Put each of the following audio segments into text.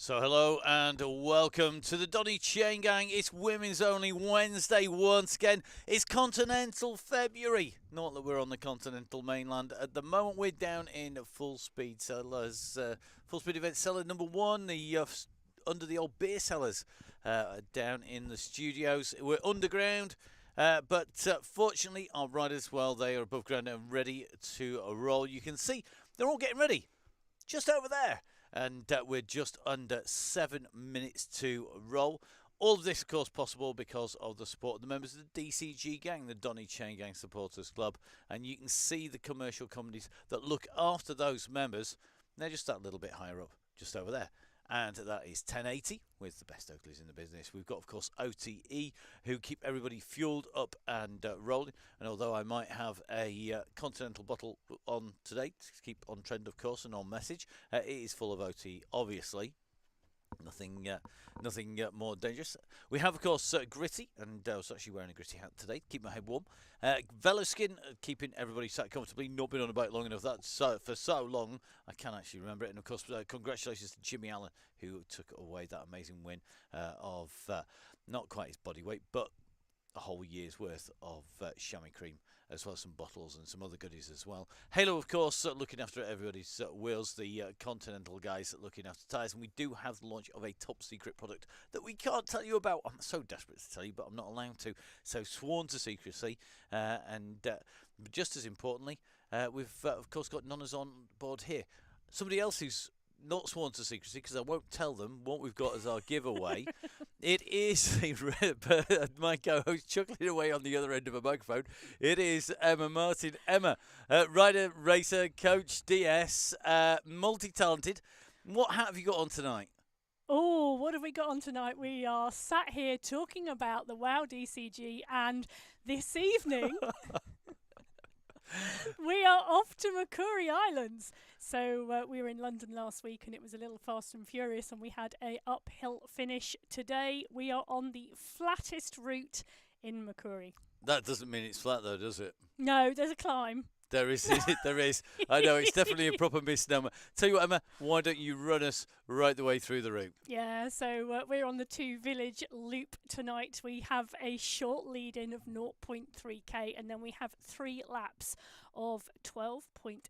So hello and welcome to the Donny Chaingang. It's women's only Wednesday once again. It's continental February. Not that we're on the continental mainland at the moment. We're down in full speed sellers, full speed event seller number one. The under the old beer cellars down in the studios. We're underground. But fortunately, our riders, well, they are above ground and ready to roll. You can see they're all getting ready just over there. And we're just under 7 minutes to roll. All of this, of course, possible because of the support of the members of the DCG gang, the Donny Chaingang Supporters Club. And you can see the commercial companies that look after those members. They're just that little bit higher up, just over there. And that is 1080 with the best Oakleys in the business. We've got, of course, OTE, who keep everybody fueled up and rolling. And although I might have a Continental bottle on today, to keep on trend, of course, and on message, it is full of OTE, obviously. Nothing more dangerous. We have, of course, Gritty, and I was actually wearing a Gritty hat today to keep my head warm. Veloskin, keeping everybody sat comfortably. Not been on a bike long enough. That's for so long, I can't actually remember it. And, of course, congratulations to Jimmy Allen, who took away that amazing win of not quite his body weight, but a whole year's worth of chamois cream, as well as some bottles and some other goodies as well. Halo, of course, looking after everybody's wheels, the Continental guys looking after tyres, and we do have the launch of a top secret product that we can't tell you about. I'm so desperate to tell you, but I'm not allowed to, so sworn to secrecy. And just as importantly, we've of course got Nonnas on board here. Somebody else who's not sworn to secrecy, because I won't tell them what we've got as our giveaway. It is my co-host chuckling away on the other end of a microphone. It is Emma Martin. Emma, rider, racer, coach, DS, multi-talented. What hat have you got on tonight? Oh, what have we got on tonight? We are sat here talking about the WOW DCG, and this evening we are off to Macquarie Islands. So we were in London last week and it was a little fast and furious, and we had a uphill finish. Today we are on the flattest route in Macquarie. That doesn't mean it's flat though, does it? No, there's a climb. There is, there is. I know, it's definitely a proper misnomer. Tell you what, Emma, why don't you run us right the way through the route? Yeah, so we're on the 2 Village Loop tonight. We have a short lead-in of 0.3k, and then we have 3 laps of 12.8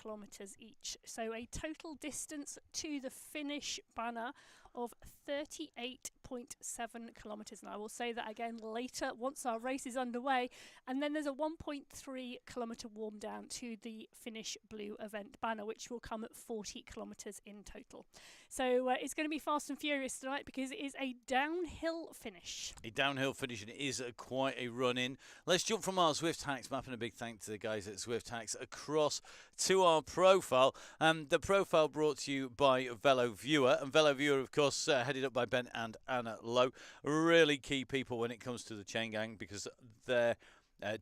kilometres each. So a total distance to the finish banner of 38.7 kilometres. And I will say that again later once our race is underway. And then there's a 1.3 kilometre warm down to the finish blue event banner, which will come at 40 kilometres in total. So it's going to be fast and furious tonight because it is a downhill finish. A downhill finish, and it is quite a run in. Let's jump from our Zwift Hacks map, and a big thank to the guys at Zwift Hacks across to our profile. The profile brought to you by Velo Viewer, and Velo Viewer, of course, headed up by Ben and Anna Lowe. Really key people when it comes to the Chaingang, because they're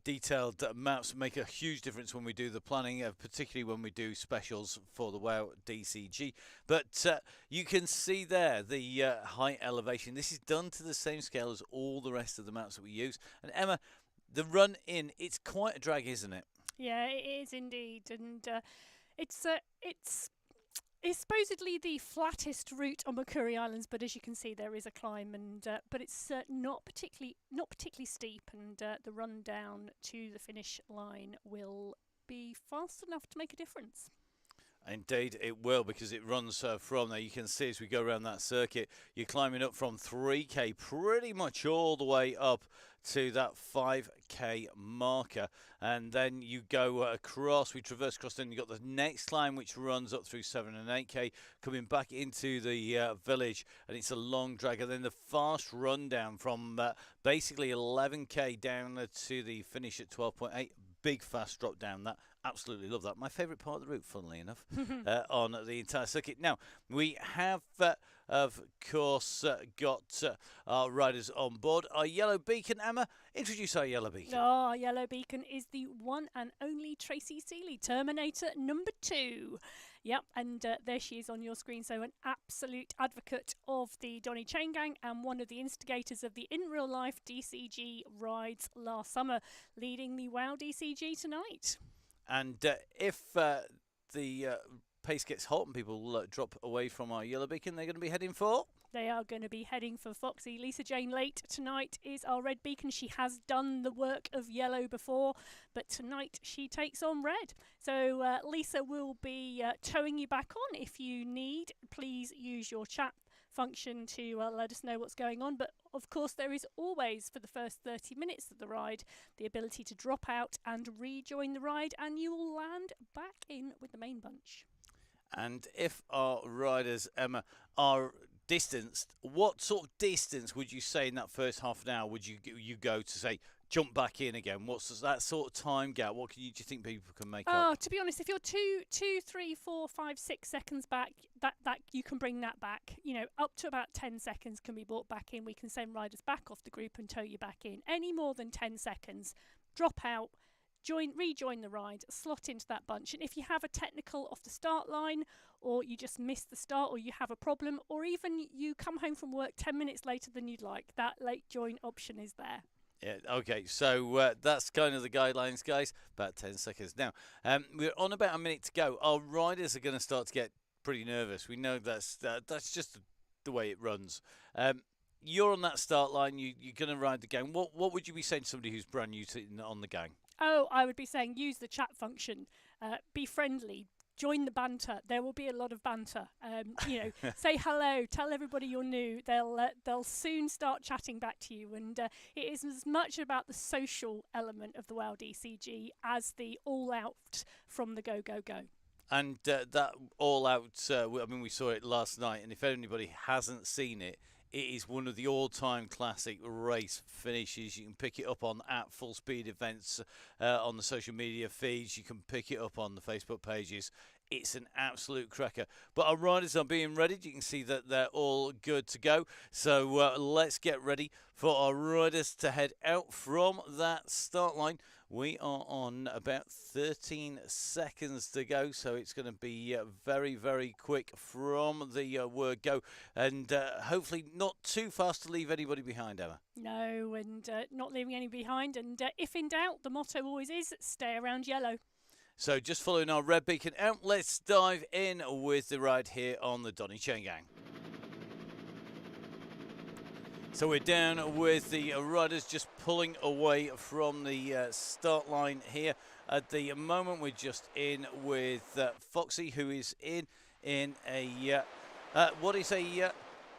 detailed maps make a huge difference when we do the planning, particularly when we do specials for the WOW DCG. But you can see there the high elevation. This is done to the same scale as all the rest of the maps that we use. And Emma, the run in, it's quite a drag, isn't it? Yeah, it is indeed, and it's supposedly the flattest route on Macquarie Islands, but as you can see, there is a climb, and but it's not particularly steep, and the run down to the finish line will be fast enough to make a difference. Indeed, it will, because it runs from there. You can see as we go around that circuit, you're climbing up from 3k pretty much all the way up to that 5k marker, and then you go across, we traverse across, then you've got the next climb which runs up through 7 and 8k, coming back into the village, and it's a long drag, and then the fast run down from basically 11k down to the finish at 12.8. Big fast drop down. That absolutely love that. My favourite part of the route, funnily enough, on the entire circuit. Now we have, of course, got our riders on board. Our yellow beacon, Emma. Introduce our yellow beacon. Oh, our yellow beacon is the one and only Tracy Seeley, Terminator number 2. Yep, and there she is on your screen. So an absolute advocate of the Donny Chaingang and one of the instigators of the in real life DCG rides last summer, leading the WOW DCG tonight. And if the pace gets hot and people drop away from our yellow beacon, they're going to be heading for? They are going to be heading for Foxy. Lisa Jane Late tonight is our red beacon. She has done the work of yellow before, but tonight she takes on red. So Lisa will be towing you back on. If you need, please use your chat function to let us know what's going on. But of course, there is always, for the first 30 minutes of the ride, the ability to drop out and rejoin the ride, and you will land back in with the main bunch. And if our riders, Emma, are distanced, what sort of distance would you say in that first half an hour would you go to, say, jump back in again? What's that sort of time gap? What do you think people can make up? To be honest, if you're 2, 3, 4, 5, 6 seconds back, that you can bring that back. You know, up to about 10 seconds can be brought back in. We can send riders back off the group and tow you back in. Any more than 10 seconds, drop out, rejoin the ride, slot into that bunch. And if you have a technical off the start line, or you just miss the start, or you have a problem, or even you come home from work 10 minutes later than you'd like, that late join option is there. Yeah, okay, so that's kind of the guidelines, guys. About 10 seconds. Now, we're on about a minute to go. Our riders are going to start to get pretty nervous. We know that's just the way it runs. You're on that start line. You're going to ride the gang. What would you be saying to somebody who's brand new on the gang? Oh, I would be saying use the chat function. Be friendly. Join the banter. There will be a lot of banter. Say hello. Tell everybody you're new. They'll soon start chatting back to you. And it is as much about the social element of the WOW DCG as the all-out from the go, go, go. And that all-out, we saw it last night. And if anybody hasn't seen it, it is one of the all-time classic race finishes. You can pick it up on at Full Speed Events on the social media feeds. You can pick it up on the Facebook pages. It's an absolute cracker. But our riders are being readied. You can see that they're all good to go. So let's get ready for our riders to head out from that start line. We are on about 13 seconds to go, so it's going to be very, very quick from the word go, and hopefully not too fast to leave anybody behind, Emma. No, and not leaving any behind, and if in doubt, the motto always is stay around yellow. So just following our red beacon out, let's dive in with the ride here on the Donny Chaingang. So we're down with the riders just pulling away from the start line here. At the moment, we're just in with Foxy, who is in a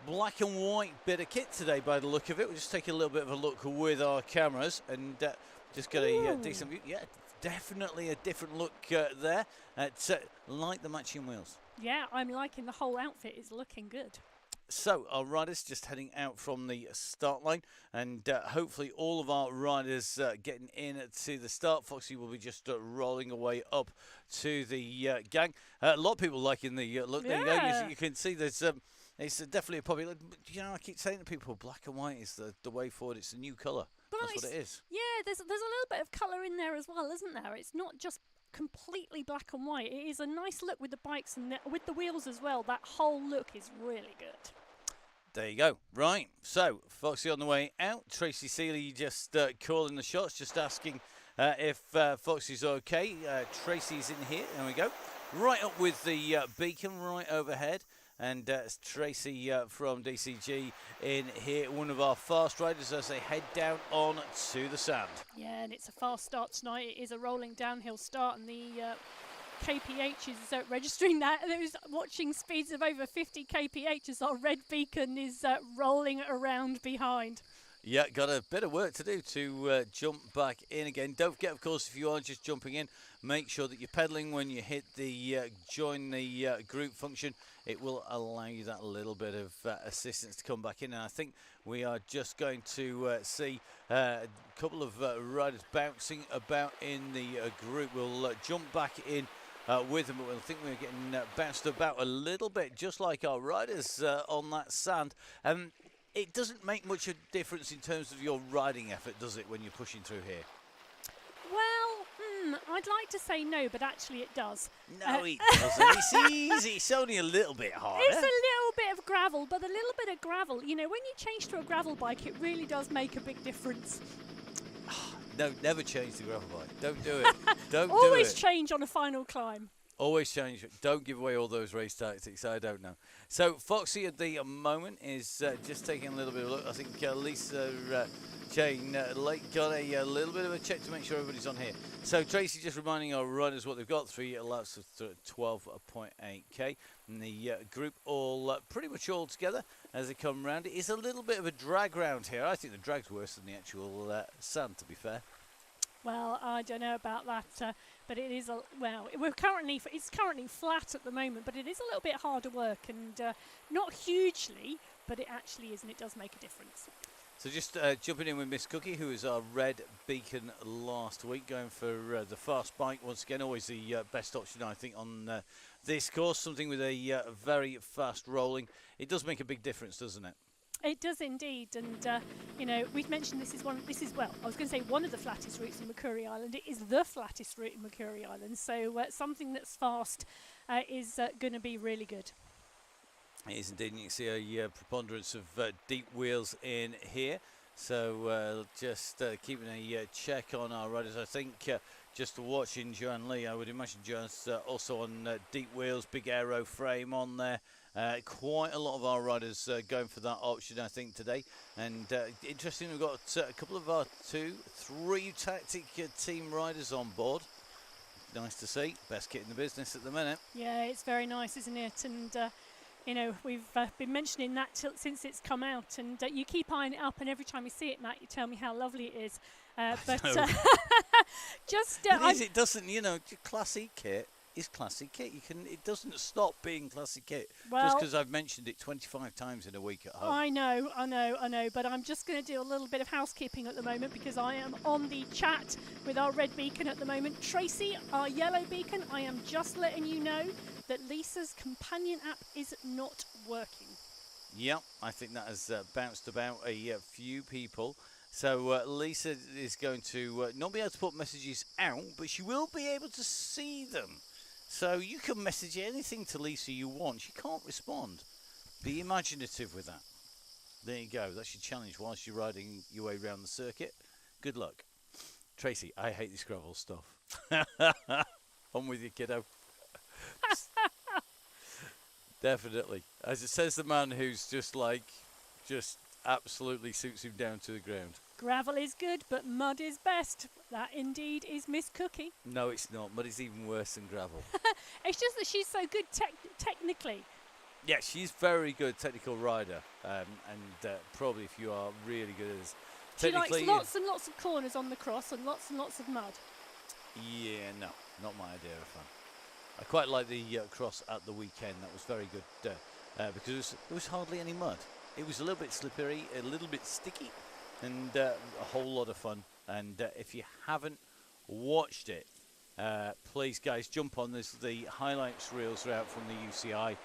black and white bit of kit today by the look of it. We'll just take a little bit of a look with our cameras and just get a decent view. Yeah, definitely a different look there. It's like the matching wheels. Yeah, I'm liking the whole outfit. It's looking good. So our riders just heading out from the start line, and hopefully all of our riders getting in to the start. Foxy will be just rolling away up to the gang. A lot of people liking the look. Yeah. There you go. You can see there's it's definitely a popular. You know, I keep saying to people, black and white is the way forward. It's the new colour. That's what it is. Yeah, there's a little bit of colour in there as well, isn't there? It's not just completely black and white. It is a nice look with the bikes and with the wheels as well. That whole look is really good. There you go. Right. So, Foxy on the way out. Tracy Seeley just calling the shots, just asking if Foxy's okay. Tracy's in here. There we go. Right up with the beacon right overhead. And it's Tracy from DCG in here, one of our fast riders as they head down on to the sand. Yeah, and it's a fast start tonight. It is a rolling downhill start, and the KPH is registering that. Those watching speeds of over 50 kph as our red beacon is rolling around behind. Yeah, got a bit of work to do to jump back in again. Don't forget, of course, if you are just jumping in, make sure that you're pedalling when you hit the join the group function. It will allow you that little bit of assistance to come back in. And I think we are just going to see a couple of riders bouncing about in the group. We'll jump back in with them, but we'll think we're getting bounced about a little bit, just like our riders on that sand. It doesn't make much of a difference in terms of your riding effort, does it, when you're pushing through here? Well, I'd like to say no, but actually it does. No, it doesn't. It's easy. It's only a little bit harder. It's a little bit of gravel, but a little bit of gravel, you know, when you change to a gravel bike, it really does make a big difference. No, never change the gravel bike. Don't do it. Don't do it. Always change on a final climb. Always change. Don't give away all those race tactics. I don't know. So Foxy at the moment is just taking a little bit of a look. I think Lisa Chain Lake got a little bit of a check to make sure everybody's on here. So Tracy just reminding our runners what they've got. 3 laps of 12.8k. And the group all pretty much all together as they come round. It is a little bit of a drag round here. I think the drag's worse than the actual sand, to be fair. Well, I don't know about that, but it is it's currently flat at the moment, but it is a little bit harder work, and not hugely, but it actually is, and it does make a difference. So just jumping in with Miss Cookie, who is our red beacon last week, going for the fast bike once again. Always the best option, I think, on this course. Something with a very fast rolling. It does make a big difference, doesn't it? It does indeed, and we've mentioned this is one of the flattest routes in Macquarie Island. It is the flattest route in Macquarie Island, so something that's fast is going to be really good. It is indeed, and you can see a preponderance of deep wheels in here. So just keeping a check on our riders. I think just watching Joanne Lee, I would imagine Joanne's also on deep wheels, big aero frame on there. Quite a lot of our riders going for that option, I think, today. And interesting, we've got a couple of our 3 tactic team riders on board. Nice to see. Best kit in the business at the minute. Yeah, it's very nice, isn't it? And we've been mentioning that since it's come out, and you keep eyeing it up, and every time you see it, Matt, you tell me how lovely it is. But it doesn't, classic kit is classic kit. It doesn't stop being classic kit just because I've mentioned it 25 times in a week at home. I know, but I'm just going to do a little bit of housekeeping at the moment because I am on the chat with our red beacon at the moment. Tracy, our yellow beacon, I am just letting you know that Lisa's companion app is not working. Yep, I think that has bounced about a few people. So Lisa is going to not be able to put messages out, but she will be able to see them. So you can message anything to Lisa you want. She can't respond. Be imaginative with that. There you go. That's your challenge whilst you're riding your way around the circuit. Good luck. Tracy, I hate this gravel stuff. On with you, kiddo. Definitely. As it says the man who's just absolutely suits him down to the ground. Gravel is good, but mud is best. That indeed is Miss Cookie. No, it's not. Mud is even worse than gravel. It's just that she's so good technically. Yeah, she's very good technical rider. And probably if you are really good as technically... She likes lots and lots of corners on the cross and lots of mud. Yeah, no, not my idea of fun. I quite like the cross at the weekend. That was very good because there was hardly any mud. It was a little bit slippery, a little bit sticky, and a whole lot of fun. And if you haven't watched it, please, guys, jump on this. The highlights reels are out from the UCI.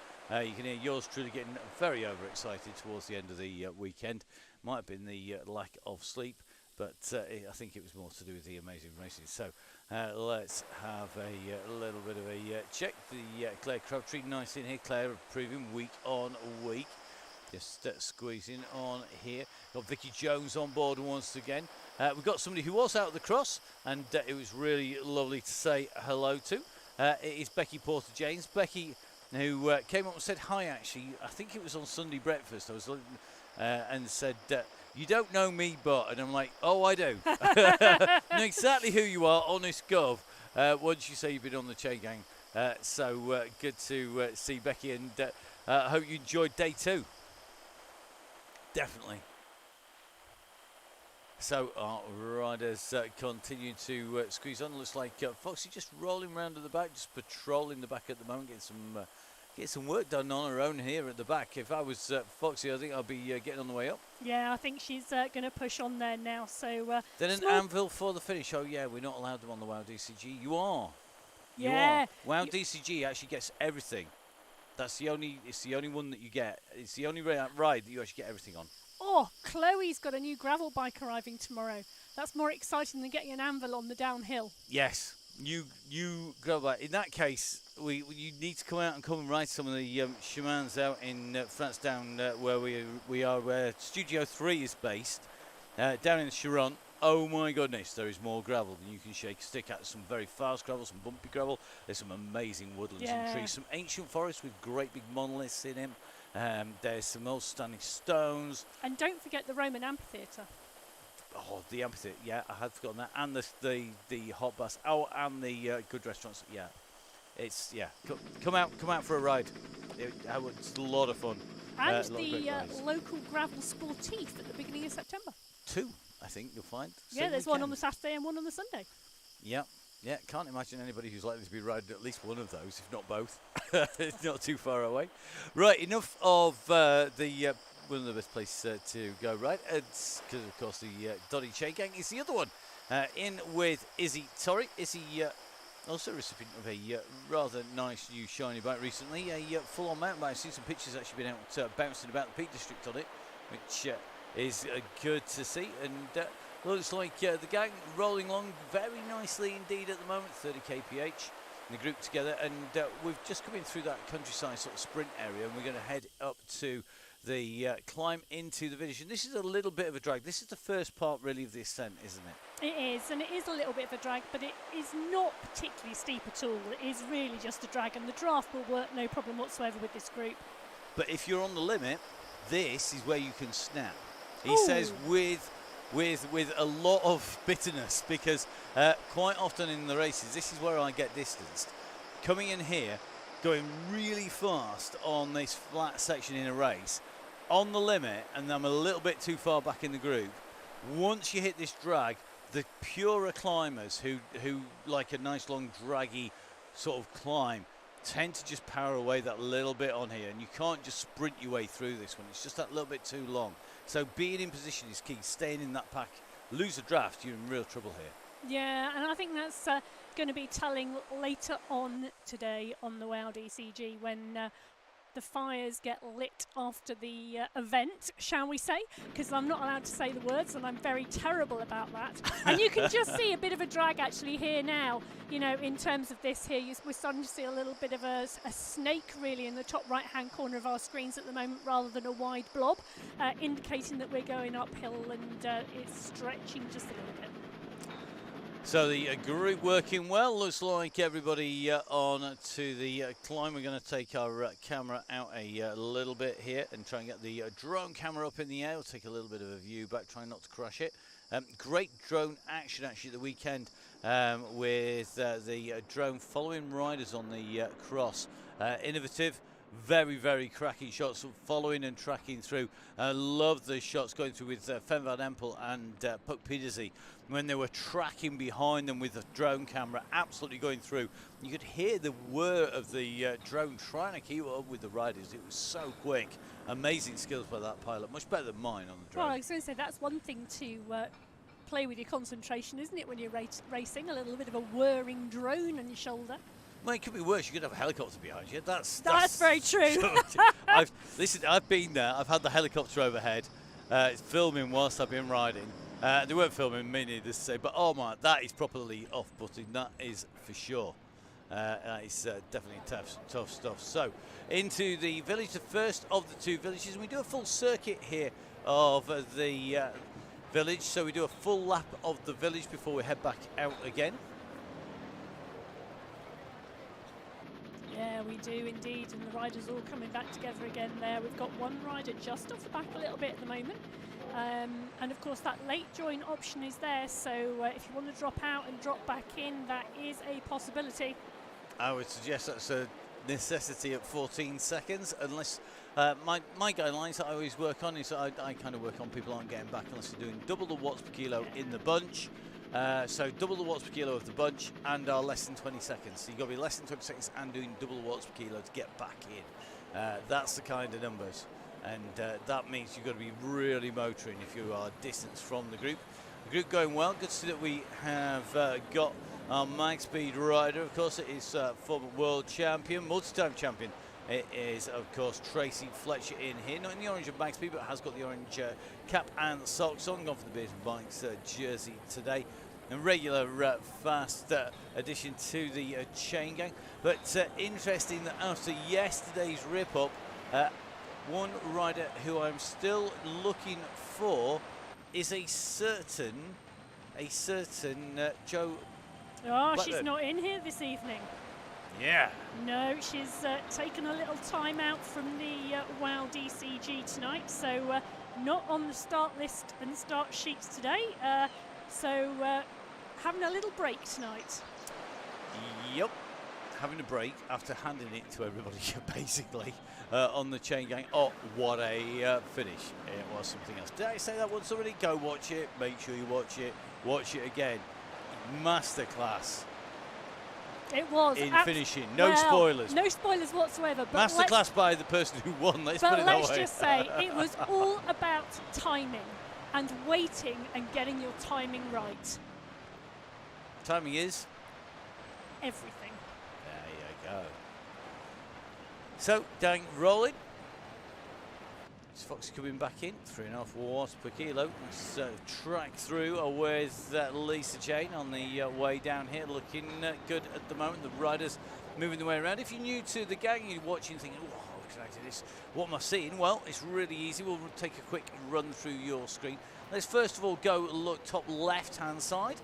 You can hear yours truly getting very overexcited towards the end of the weekend. Might have been the lack of sleep, but I think it was more to do with the amazing racing. So let's have a little bit of a check. The Claire Crabtree, nice in here. Claire improving week on week. Just squeezing on here. Got Vicky Jones on board once again. We've got somebody who was out of the cross, and it was really lovely to say hello to. It is Becky Porter-James. Becky, who came up and said hi, actually. I think it was on Sunday breakfast. I was looking, and said, you don't know me, but... And I'm like, oh, I do. Know exactly who you are, honest gov, once you say you've been on the Chaingang. So good to see Becky, and I hope you enjoyed day 2. Definitely. So our riders continue to squeeze on. Looks like Foxy just rolling around at the back, just patrolling the back at the moment, getting some work done on her own here at the back. If I was Foxy, I think I'd be getting on the way up. Yeah, I think she's going to push on there now. So then an anvil for the finish. Oh yeah, we're not allowed them on the WOW DCG. You are. Yeah. You are. WOW DCG actually gets everything. It's the only one that you get. It's the only ride that you actually get everything on. Oh, Chloe's got a new gravel bike arriving tomorrow. That's more exciting than getting an anvil on the downhill. Yes, you gravel bike. In that case, you need to come out and come and ride some of the Shimans out in France, down where we are, where Studio 3 is based, down in Chiron. oh my goodness, there is more gravel than you can shake a stick at. Some very fast gravel, some bumpy gravel. There's some amazing woodlands and trees, some ancient forests with great big monoliths in them. There's some old standing stones. And don't forget the Roman amphitheatre. Oh, the amphitheatre, yeah, I had forgotten that. And the hot baths. Oh, and the good restaurants, yeah. It's, yeah, come out for a ride. It's a lot of fun. And the local gravel sportif at the beginning of September. 2, I think, you'll find. Yeah, there's one on the Saturday and one on the Sunday. Yeah, can't imagine anybody who's likely to be riding at least one of those, if not both. It's not too far away. Right, enough of the one of the best places to go ride. It's because, of course, the Donny Chaingang is the other one. In with Izzy Torrey. Izzy also recipient of a rather nice new shiny bike recently. A full-on mountain bike. I've seen some pictures actually been out bouncing about the Peak District on it, which is good to see. And looks like the gang rolling along very nicely indeed at the moment. 30 kph in the group together. And we've just come in through that countryside sort of sprint area, and we're going to head up to the climb into the village. And this is a little bit of a drag. This is the first part really of the ascent, isn't it? It is, and it is a little bit of a drag, but it is not particularly steep at all. It is really just a drag, and the draft will work no problem whatsoever with this group. But if you're on the limit, this is where you can snap. He Ooh. says with a lot of bitterness, because quite often in the races, this is where I get distanced. Coming in here, going really fast on this flat section in a race, on the limit, and I'm a little bit too far back in the group. Once you hit this drag, the purer climbers who like a nice long draggy sort of climb tend to just power away that little bit on here, and you can't just sprint your way through this one. It's just that little bit too long. So being in position is key. Staying in that pack. Lose a draft, you're in real trouble here. Yeah, and I think that's going to be telling later on today on the WOW DCG when the fires get lit after the event, shall we say, because I'm not allowed to say the words and I'm very terrible about that. And you can just see a bit of a drag actually here now, you know, in terms of this here. We're starting to see a little bit of a snake really in the top right hand corner of our screens at the moment rather than a wide blob, indicating that we're going uphill and it's stretching just a little bit. So the group working well. Looks like everybody on to the climb. We're going to take our camera out a little bit here and try and get the drone camera up in the air. We'll take a little bit of a view back, trying not to crash it. Great drone action actually at the weekend with the drone following riders on the cross. Innovative. Very, very cracking shots, following and tracking through. I love the shots going through with Fen van Empel and Puck Pedersey when they were tracking behind them with the drone camera, absolutely going through. You could hear the whir of the drone trying to keep up with the riders. It was so quick. Amazing skills by that pilot, much better than mine on the drone. Well, I was going to say, that's one thing to play with your concentration, isn't it, when you're racing? A little bit of a whirring drone on your shoulder. Well, it could be worse. You could have a helicopter behind you. That's very true. I've been there. I've had the helicopter overhead. It's filming whilst I've been riding. They weren't filming me, needless to say. But oh my, that is properly off-putting. That is for sure. That is definitely tough stuff. So into the village, the first of the two villages. And we do a full circuit here of the village. So we do a full lap of the village before we head back out again. Yeah, we do indeed, and the riders all coming back together again there. We've got one rider just off the back a little bit at the moment. And of course that late join option is there, so if you want to drop out and drop back in, that is a possibility. I would suggest that's a necessity at 14 seconds, unless my guidelines that I always work on is I kind of work on people aren't getting back unless they're doing double the watts per kilo in the bunch. So double the watts per kilo of the bunch and are less than 20 seconds. So you've got to be less than 20 seconds and doing double the watts per kilo to get back in. That's the kind of numbers. And that means you've got to be really motoring if you are distance from the group. The group going well. Good to see that we have got our mag speed rider. Of course, it is former world champion, multi-time champion. It is, of course, Tracy Fletcher in here. Not in the orange of mag speed, but has got the orange cap and socks on. Gone for the Beers and Bikes jersey today. And regular fast addition to the Chaingang. But interesting that after yesterday's rip-up, one rider who I'm still looking for is a certain a certain Joe. Oh, she's Blackburn. not in here this evening. Yeah. No, she's taken a little time out from the WOW DCG tonight, so not on the start list and start sheets today. So having a little break tonight. Yep. Having a break after handing it to everybody, basically, on the Chaingang. Oh, what a finish. It was something else. Did I say that once already? Go watch it. Make sure you watch it. Watch it again. Masterclass. It was. In finishing. No spoilers. No spoilers whatsoever. But Masterclass by the person who won. Let's put it that way. But let's just say it was all about timing and waiting and getting your timing right. Timing is? Everything. There you go. So, Dang rolling. Fox coming back in, 3.5 watts per kilo. Let's track through with Lisa Jane on the way down here, looking good at the moment. The riders moving their way around. If you're new to the gang, you're watching thinking, oh, how can I do this? What am I seeing? Well, it's really easy. We'll take a quick run through your screen. Let's first of all go look top left-hand side.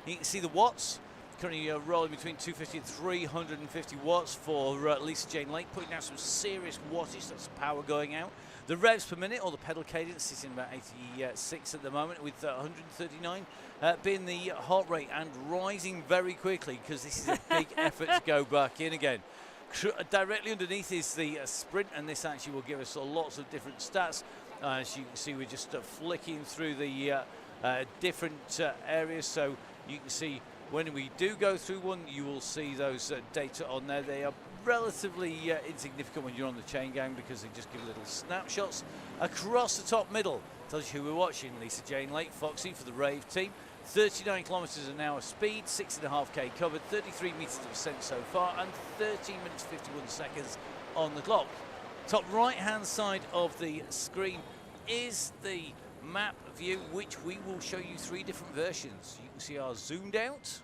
You can see the watts. Currently rolling between 250 and 350 watts for Lisa Jane Lake, putting out some serious wattage. That's power going out. The revs per minute, or the pedal cadence, sitting about 86 at the moment, with 139 being the heart rate, and rising very quickly because this is a big effort to go back in again. Directly underneath is the sprint, and this actually will give us lots of different stats. As you can see, we're just flicking through the different areas, so you can see when we do go through one, you will see those data on there. They are relatively insignificant when you're on the Chaingang because they just give little snapshots. Across the top middle, tells you who we're watching. Lisa Jane Lake, Foxy for the Rave team. 39 kilometres an hour speed, 6.5k covered, 33 metres of ascent so far, and 13 minutes 51 seconds on the clock. Top right hand side of the screen is the map view, which we will show you 3 different versions. You can see our zoomed out,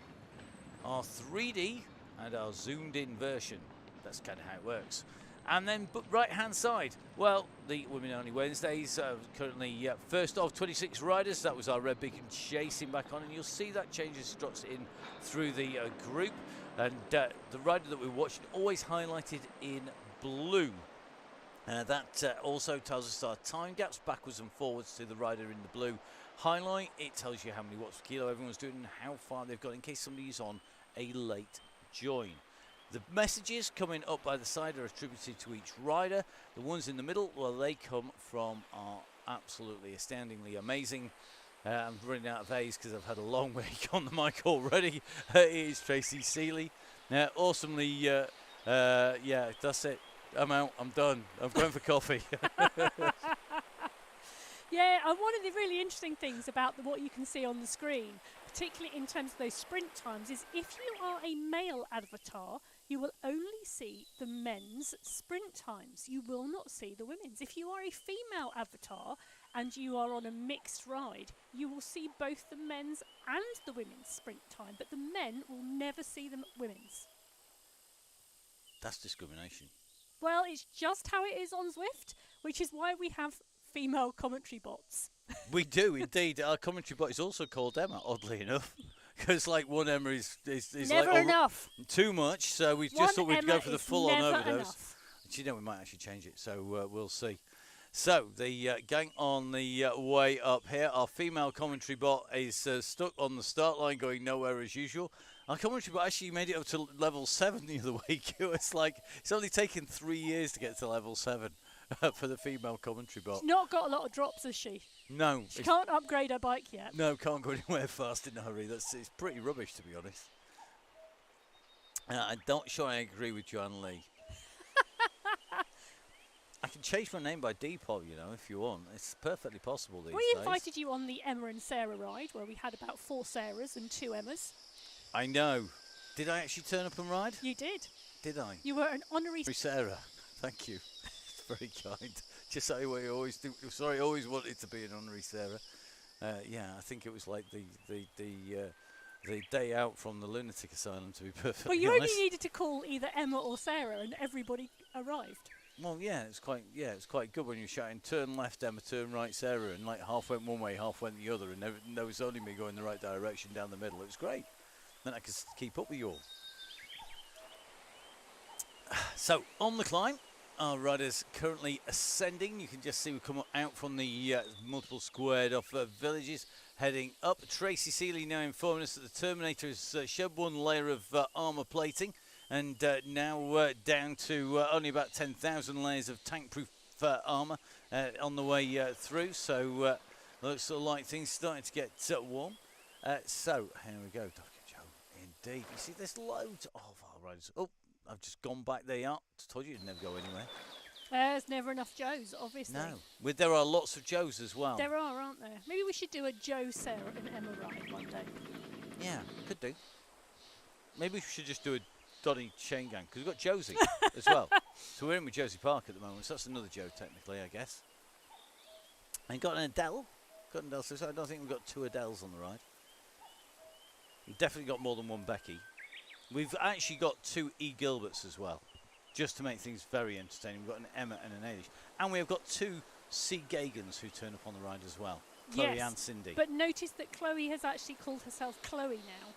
our 3D, and our zoomed in version. That's kind of how it works. And then right hand side, well, the Women Only Wednesdays, currently first of 26 riders. That was our red beacon chasing back on, and you'll see that changes struts in through the group. And the rider that we're watching always highlighted in blue. That also tells us our time gaps backwards and forwards to the rider in the blue highlight. It tells you how many watts per kilo everyone's doing and how far they've got in case somebody's on a late join. The messages coming up by the side are attributed to each rider. The ones in the middle, well, they come from our absolutely astoundingly amazing. I'm running out of A's because I've had a long week on the mic already. It is Tracy Seeley. Awesomely, yeah, that's it. I'm out. I'm done. I'm going for coffee. Yeah, and one of the really interesting things about what you can see on the screen, particularly in terms of those sprint times, is if you are a male avatar, you will only see the men's sprint times. You will not see the women's. If you are a female avatar and you are on a mixed ride, you will see both the men's and the women's sprint time, but the men will never see the women's. That's discrimination. Well, it's just how it is on Zwift, which is why we have female commentary bots. We do indeed. Our commentary bot is also called Emma, oddly enough, because like one Emma is never like enough. Too much. So we just thought we'd go for the full-on overdose. Enough. Do you know, we might actually change it. So we'll see. So the gang on the way up here. Our female commentary bot is stuck on the start line, going nowhere as usual. Our commentary bot actually made it up to level 7 the other week. It was like it's only taken 3 years to get to level 7 for the female commentary bot. She's not got a lot of drops, has she? No. She can't upgrade her bike yet. No, can't go anywhere fast in a hurry. It's pretty rubbish, to be honest. I'm not sure I agree with Joanne Lee. I can change my name by Depot, you know, if you want. It's perfectly possible these days. We invited you on the Emma and Sarah ride, where we had about 4 Sarahs and 2 Emmas. I know. Did I actually turn up and ride? You did. Did I? You were an honorary Sarah. Thank you. It's very kind. Just so I always do. Sorry, I always wanted to be an honorary Sarah. Yeah, I think it was like the day out from the lunatic asylum, to be perfectly honest. Well, you only needed to call either Emma or Sarah, and everybody arrived. Well, yeah, it's quite good when you're shouting, turn left, Emma, turn right, Sarah, and like half went one way, half went the other, and there was only me going the right direction down the middle. It was great. Then I could keep up with you all. So, on the climb, our riders currently ascending. You can just see we come out from the multiple squared off villages, heading up. Tracy Seeley now informing us that the Terminator has shed one layer of armour plating, and now down to only about 10,000 layers of tank-proof armour on the way through. So, looks sort of like things starting to get warm. So, here we go, Dr. Joe. Indeed. You see, there's loads of our riders. Oh, I've just gone back there. Just told you it'd never go anywhere. There's never enough Joes, obviously. No. There are lots of Joes as well. There are, aren't there? Maybe we should do a Joe, Sarah and Emma ride one day. Yeah, could do. Maybe we should just do a Donny Chaingang, because we've got Josie as well. So we're in with Josie Park at the moment, so that's another Joe technically, I guess. And got an Adele. So I don't think we've got two Adeles on the ride. We've definitely got more than one Becky. We've actually got two E. Gilberts as well, just to make things very entertaining. We've got an Emma and an Ailish. And we've got two C. Gagans who turn up on the ride as well, Chloe and Cindy. But notice that Chloe has actually called herself Chloe now,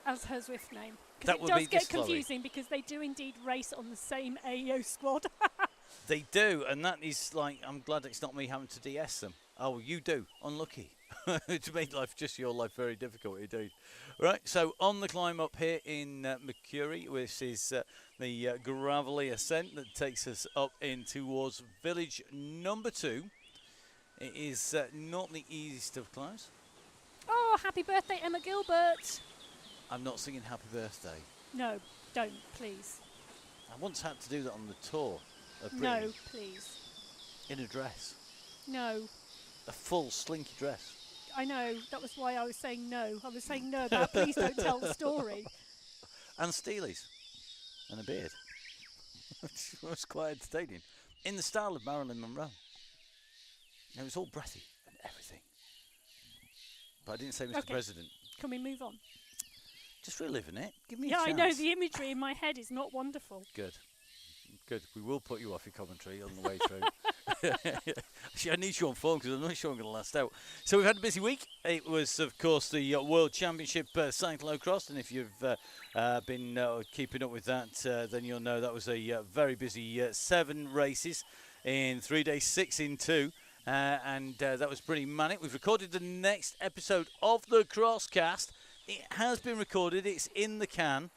as her Zwift name. That Because would it be does get this Chloe. confusing because they do indeed race on the same AO squad. They do, and that is like, I'm glad it's not me having to DS them. Oh, you do. Unlucky. To make your life very difficult indeed. Right, so on the climb up here in Mercury, which is the gravelly ascent that takes us up in towards village number 2. It is not the easiest of climbs. Oh, happy birthday, Emma Gilbert. I'm not singing happy birthday. No, don't, please. I once had to do that on the tour of Britain. No, please. In a dress. No. A full slinky dress. I know, that was why I was saying no. I was saying no about please don't tell the story. And Steelies. And a beard. Which was quite entertaining. In the style of Marilyn Monroe. It was all breathy and everything. But I didn't say Mr. President. Can we move on? Just reliving it. Give me a Yeah, chance. I know, the imagery in my head is not wonderful. Good. Good. We will put you off your commentary on the way through. Actually, I need you on phone because I'm not sure I'm going to last out. So we've had a busy week. It was, of course, the World Championship cyclocross, and if you've been keeping up with that, then you'll know that was a very busy 7 races in 3 days, 6 in 2. And that was pretty manic. We've recorded the next episode of the Crosscast. It has been recorded. It's in the can.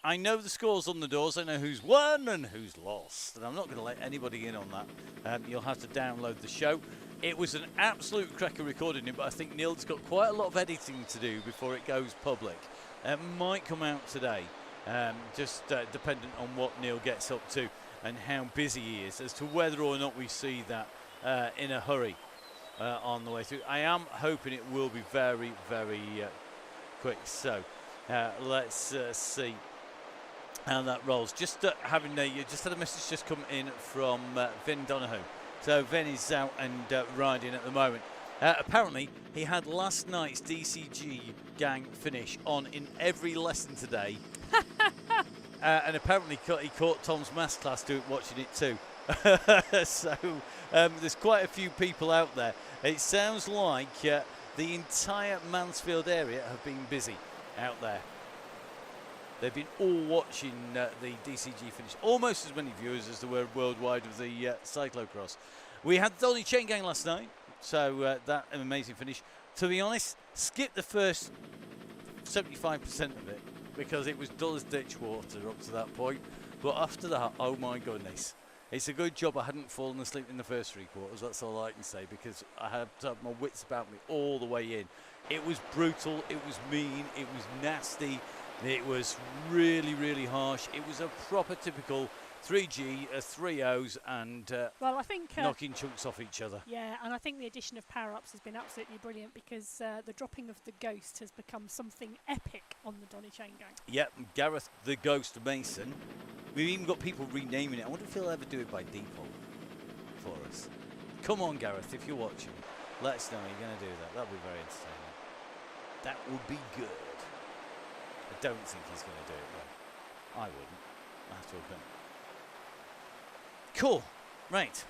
I know the scores on the doors. I know who's won and who's lost. And I'm not going to let anybody in on that. You'll have to download the show. It was an absolute cracker recording it, but I think Neil's got quite a lot of editing to do before it goes public. It might come out today, just dependent on what Neil gets up to and how busy he is as to whether or not we see that in a hurry on the way through. I am hoping it will be very, very quick. So let's see how that rolls. Just having just had a message just come in from Vin Donoghue. So Vin is out and riding at the moment. Apparently he had last night's DCG gang finish on in every lesson today. And apparently he caught Tom's maths class watching it too. So there's quite a few people out there. It sounds like the entire Mansfield area have been busy out there. They've been all watching the DCG finish. Almost as many viewers as there were worldwide of the cyclocross. We had Donny Chaingang last night, so that an amazing finish. To be honest, skip the first 75% of it because it was dull as ditch water up to that point. But after that, oh my goodness. It's a good job I hadn't fallen asleep in the first 3 quarters, that's all I can say, because I had to have my wits about me all the way in. It was brutal, it was mean, it was nasty, it was really, really harsh. It was a proper typical 3G, 3 O's, and well, I think knocking chunks off each other. Yeah, and I think the addition of power-ups has been absolutely brilliant because the dropping of the Ghost has become something epic on the Donny Chaingang. Yep, Gareth the Ghost Mason. We've even got people renaming it. I wonder if he'll ever do it by default for us. Come on, Gareth, if you're watching, let us know you're going to do that. That'll be very entertaining. That would be good. I don't think he's going to do it, though. I wouldn't. I have to admit. Cool. Right.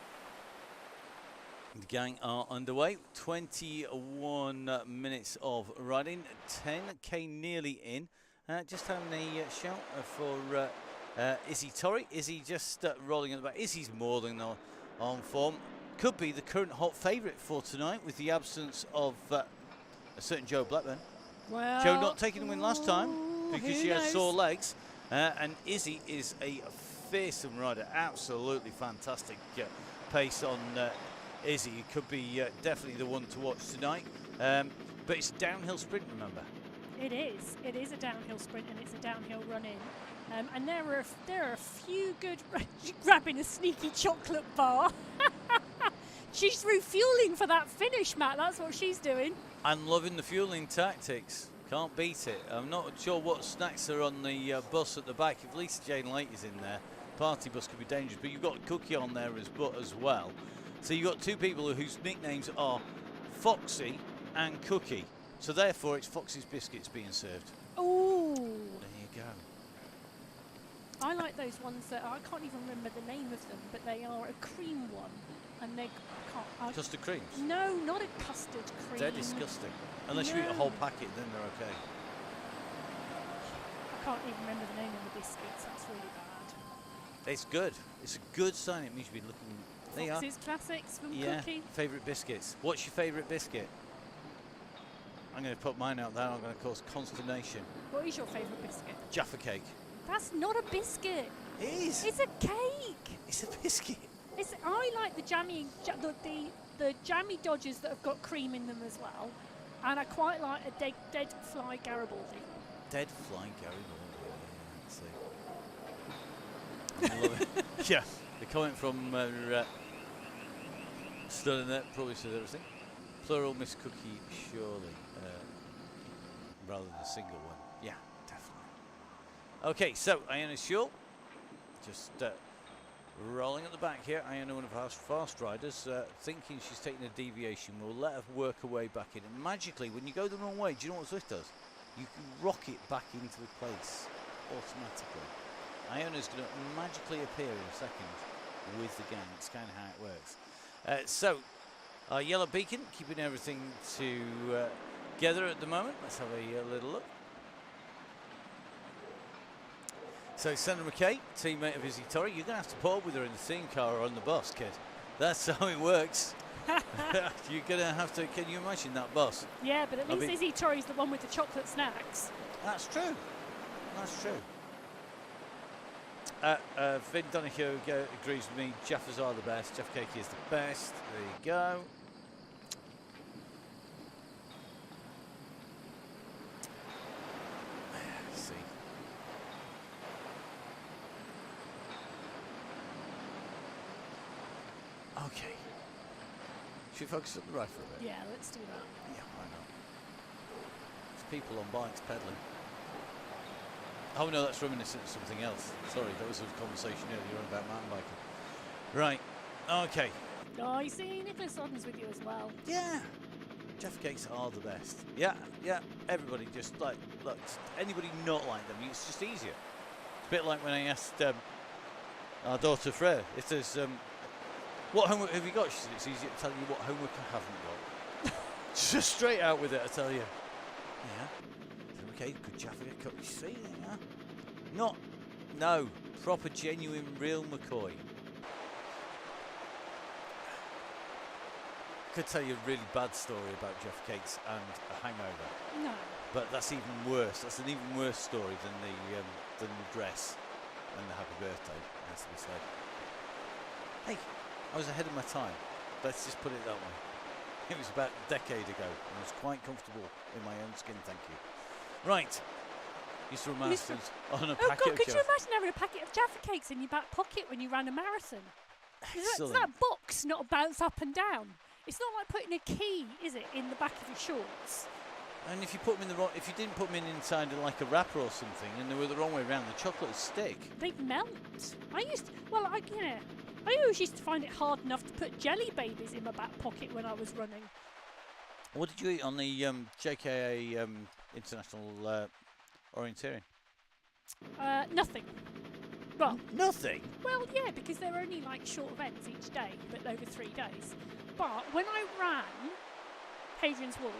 The gang are underway. 21 minutes of riding. 10k nearly in. Just having a shout for Izzy Torrey. Izzy just rolling in the back. Izzy's more than on form. Could be the current hot favourite for tonight with the absence of a certain Joe Blackburn. Well, Joe not taking the win last time because she had knows? sore legs. And Izzy is a fearsome rider. Absolutely fantastic pace on Izzy. It could be definitely the one to watch tonight. But it's a downhill sprint, remember? It is. It is a downhill sprint and it's a downhill run-in. And there are a few good... grabbing a sneaky chocolate bar. She's refueling for that finish, Matt. That's what she's doing. I'm loving the fueling tactics. Can't beat it. I'm not sure what snacks are on the bus at the back. If Lisa Jane Lake is in there, party bus could be dangerous. But you've got Cookie on there as well. So you've got two people whose nicknames are Foxy and Cookie. So therefore, it's Foxy's biscuits being served. Ooh. There you go. I like those ones that I can't even remember the name of them, but they are a cream one, and they Custard creams? No, not a custard cream. They're disgusting. Unless you eat a whole packet, then they're okay. I can't even remember the name of the biscuits. That's really bad. It's good. It's a good sign. It means you've been looking. There you are. Fox's Classics from Yeah. Cookie. Favourite biscuits. What's your favourite biscuit? I'm going to put mine out there. I'm going to cause consternation. What is your favourite biscuit? Jaffa cake. That's not a biscuit. It is. It's a cake. It's a biscuit. I like the jammy, the jammy Dodgers that have got cream in them as well, and I quite like a dead fly Garibaldi. Dead fly Garibaldi. I love it. Yeah. The comment from Stunning there probably says everything. Plural Miss Cookie, surely, rather than a single one. Yeah, definitely. Okay, so Iona Schull, just rolling at the back here. Iona, one of our fast riders, thinking she's taking a deviation. We'll let her work her way back in. And magically, when you go the wrong way, do you know what Swift does? You can rock it back into the place automatically. Iona's going to magically appear in a second with the gang. It's kind of how it works. So, our yellow beacon, keeping everything together at the moment. Let's have a little look. So Sandra McKay, teammate of Izzy Torrey, you're going to have to put up with her in the theme car or on the bus, kid. That's how it works. You're going to have to, can you imagine that bus? Yeah, but at least Izzy Torrey's the one with the chocolate snacks. That's true. That's true. Vin Donahue agrees with me. Jaffas are the best. Jeff Cake is the best. There you go. Let's see. Okay. Should we focus on the right for a bit? Yeah, let's do that. Yeah, why not? There's people on bikes pedaling. Oh no, that's reminiscent of something else. Sorry, that was a conversation earlier on about mountain biking. Right, okay. Oh, you see, Nicholas Sodden's with you as well. Yeah, Jeff Cakes are the best. Yeah, everybody just look, anybody not like them, it's just easier. It's a bit like when I asked our daughter Freya, if there's, what homework have you got? She said it's easier to tell you what homework I haven't got. Just straight out with it, I tell you. Yeah. Okay, good Jaffa Cup. You see there, huh? No, proper, genuine, real McCoy. Could tell you a really bad story about Jeff Cakes and a hangover. No. But that's even worse. That's an even worse story than the dress and the happy birthday, has to be said. Hey, I was ahead of my time. Let's just put it that way. It was about a decade ago, and I was quite comfortable in my own skin, thank you. Right. Used to run marathons on a packet Oh God, of could you Jaffa. imagine having a packet of Jaffa Cakes in your back pocket when you ran a marathon? Does that box not bounce up and down? It's not like putting a key, is it, in the back of your shorts? And if you put them in the wrong, if you didn't put them in inside of like a wrapper or something, and they were the wrong way around, the chocolate would stick. They'd melt. I always used to find it hard enough to put jelly babies in my back pocket when I was running. What did you eat on the JKA International Orienteering? Nothing. Well, Nothing. well, yeah, because they're only like short events each day, but over 3 days. But when I ran Hadrian's Wall,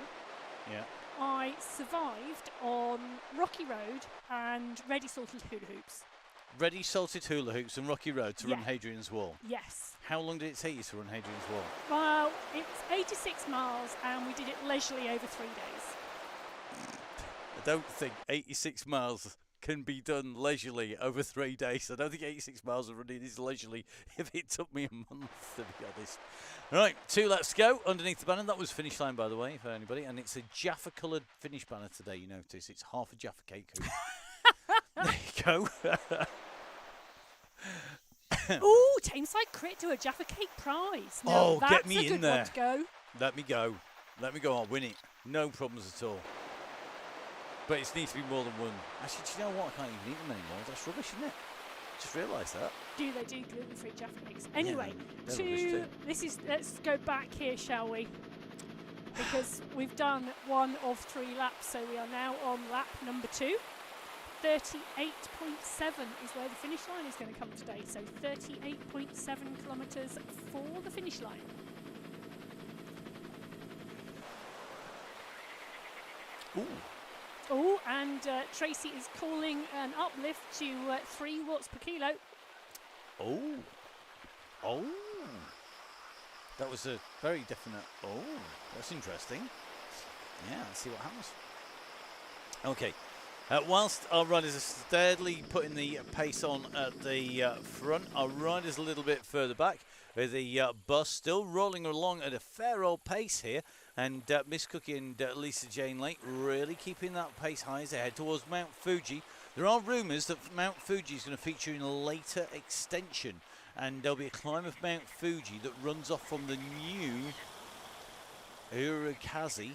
Yeah. I survived on Rocky Road and ready salted hula hoops. Ready salted hula hoops and Rocky Road to run Yeah. Hadrian's Wall. Yes. How long did it take you to run Hadrian's Wall? Well, it's 86 miles and we did it leisurely over 3 days. I don't think 86 miles can be done leisurely over 3 days. I don't think 86 miles of running is leisurely if it took me a month, to be honest. Right, 2 laps to go underneath the banner. That was finish line, by the way, for anybody. And it's a Jaffa-coloured finish banner today, you notice. It's half a Jaffa cake. There you go. Ooh, Tameside Crit to a Jaffa Cake prize. Now Oh, get that's me a in good there. one to go. Let me go. Let me go. I'll win it. No problems at all. But it needs to be more than one. Actually, do you know what? I can't even eat them anymore. That's rubbish, isn't it? Just realised that. Do they do gluten-free Jaffa Cakes? Anyway, they're rubbish too. let's go back here, shall we? Because we've done 1 of 3 laps, so we are now on lap number 2. 38.7 is where the finish line is going to come today. So 38.7 kilometres for the finish line. Ooh. Oh, and Tracy is calling an uplift to 3 watts per kilo. Oh. Oh. That was a very definite. Oh, that's interesting. Yeah, let's see what happens. Okay. Whilst our riders are steadily putting the pace on at the front, our riders a little bit further back with the bus still rolling along at a fair old pace here. And Miss Cookie and Lisa Jane Lake really keeping that pace high as they head towards Mount Fuji. There are rumours that Mount Fuji is going to feature in a later extension. And there'll be a climb of Mount Fuji that runs off from the new Urukazi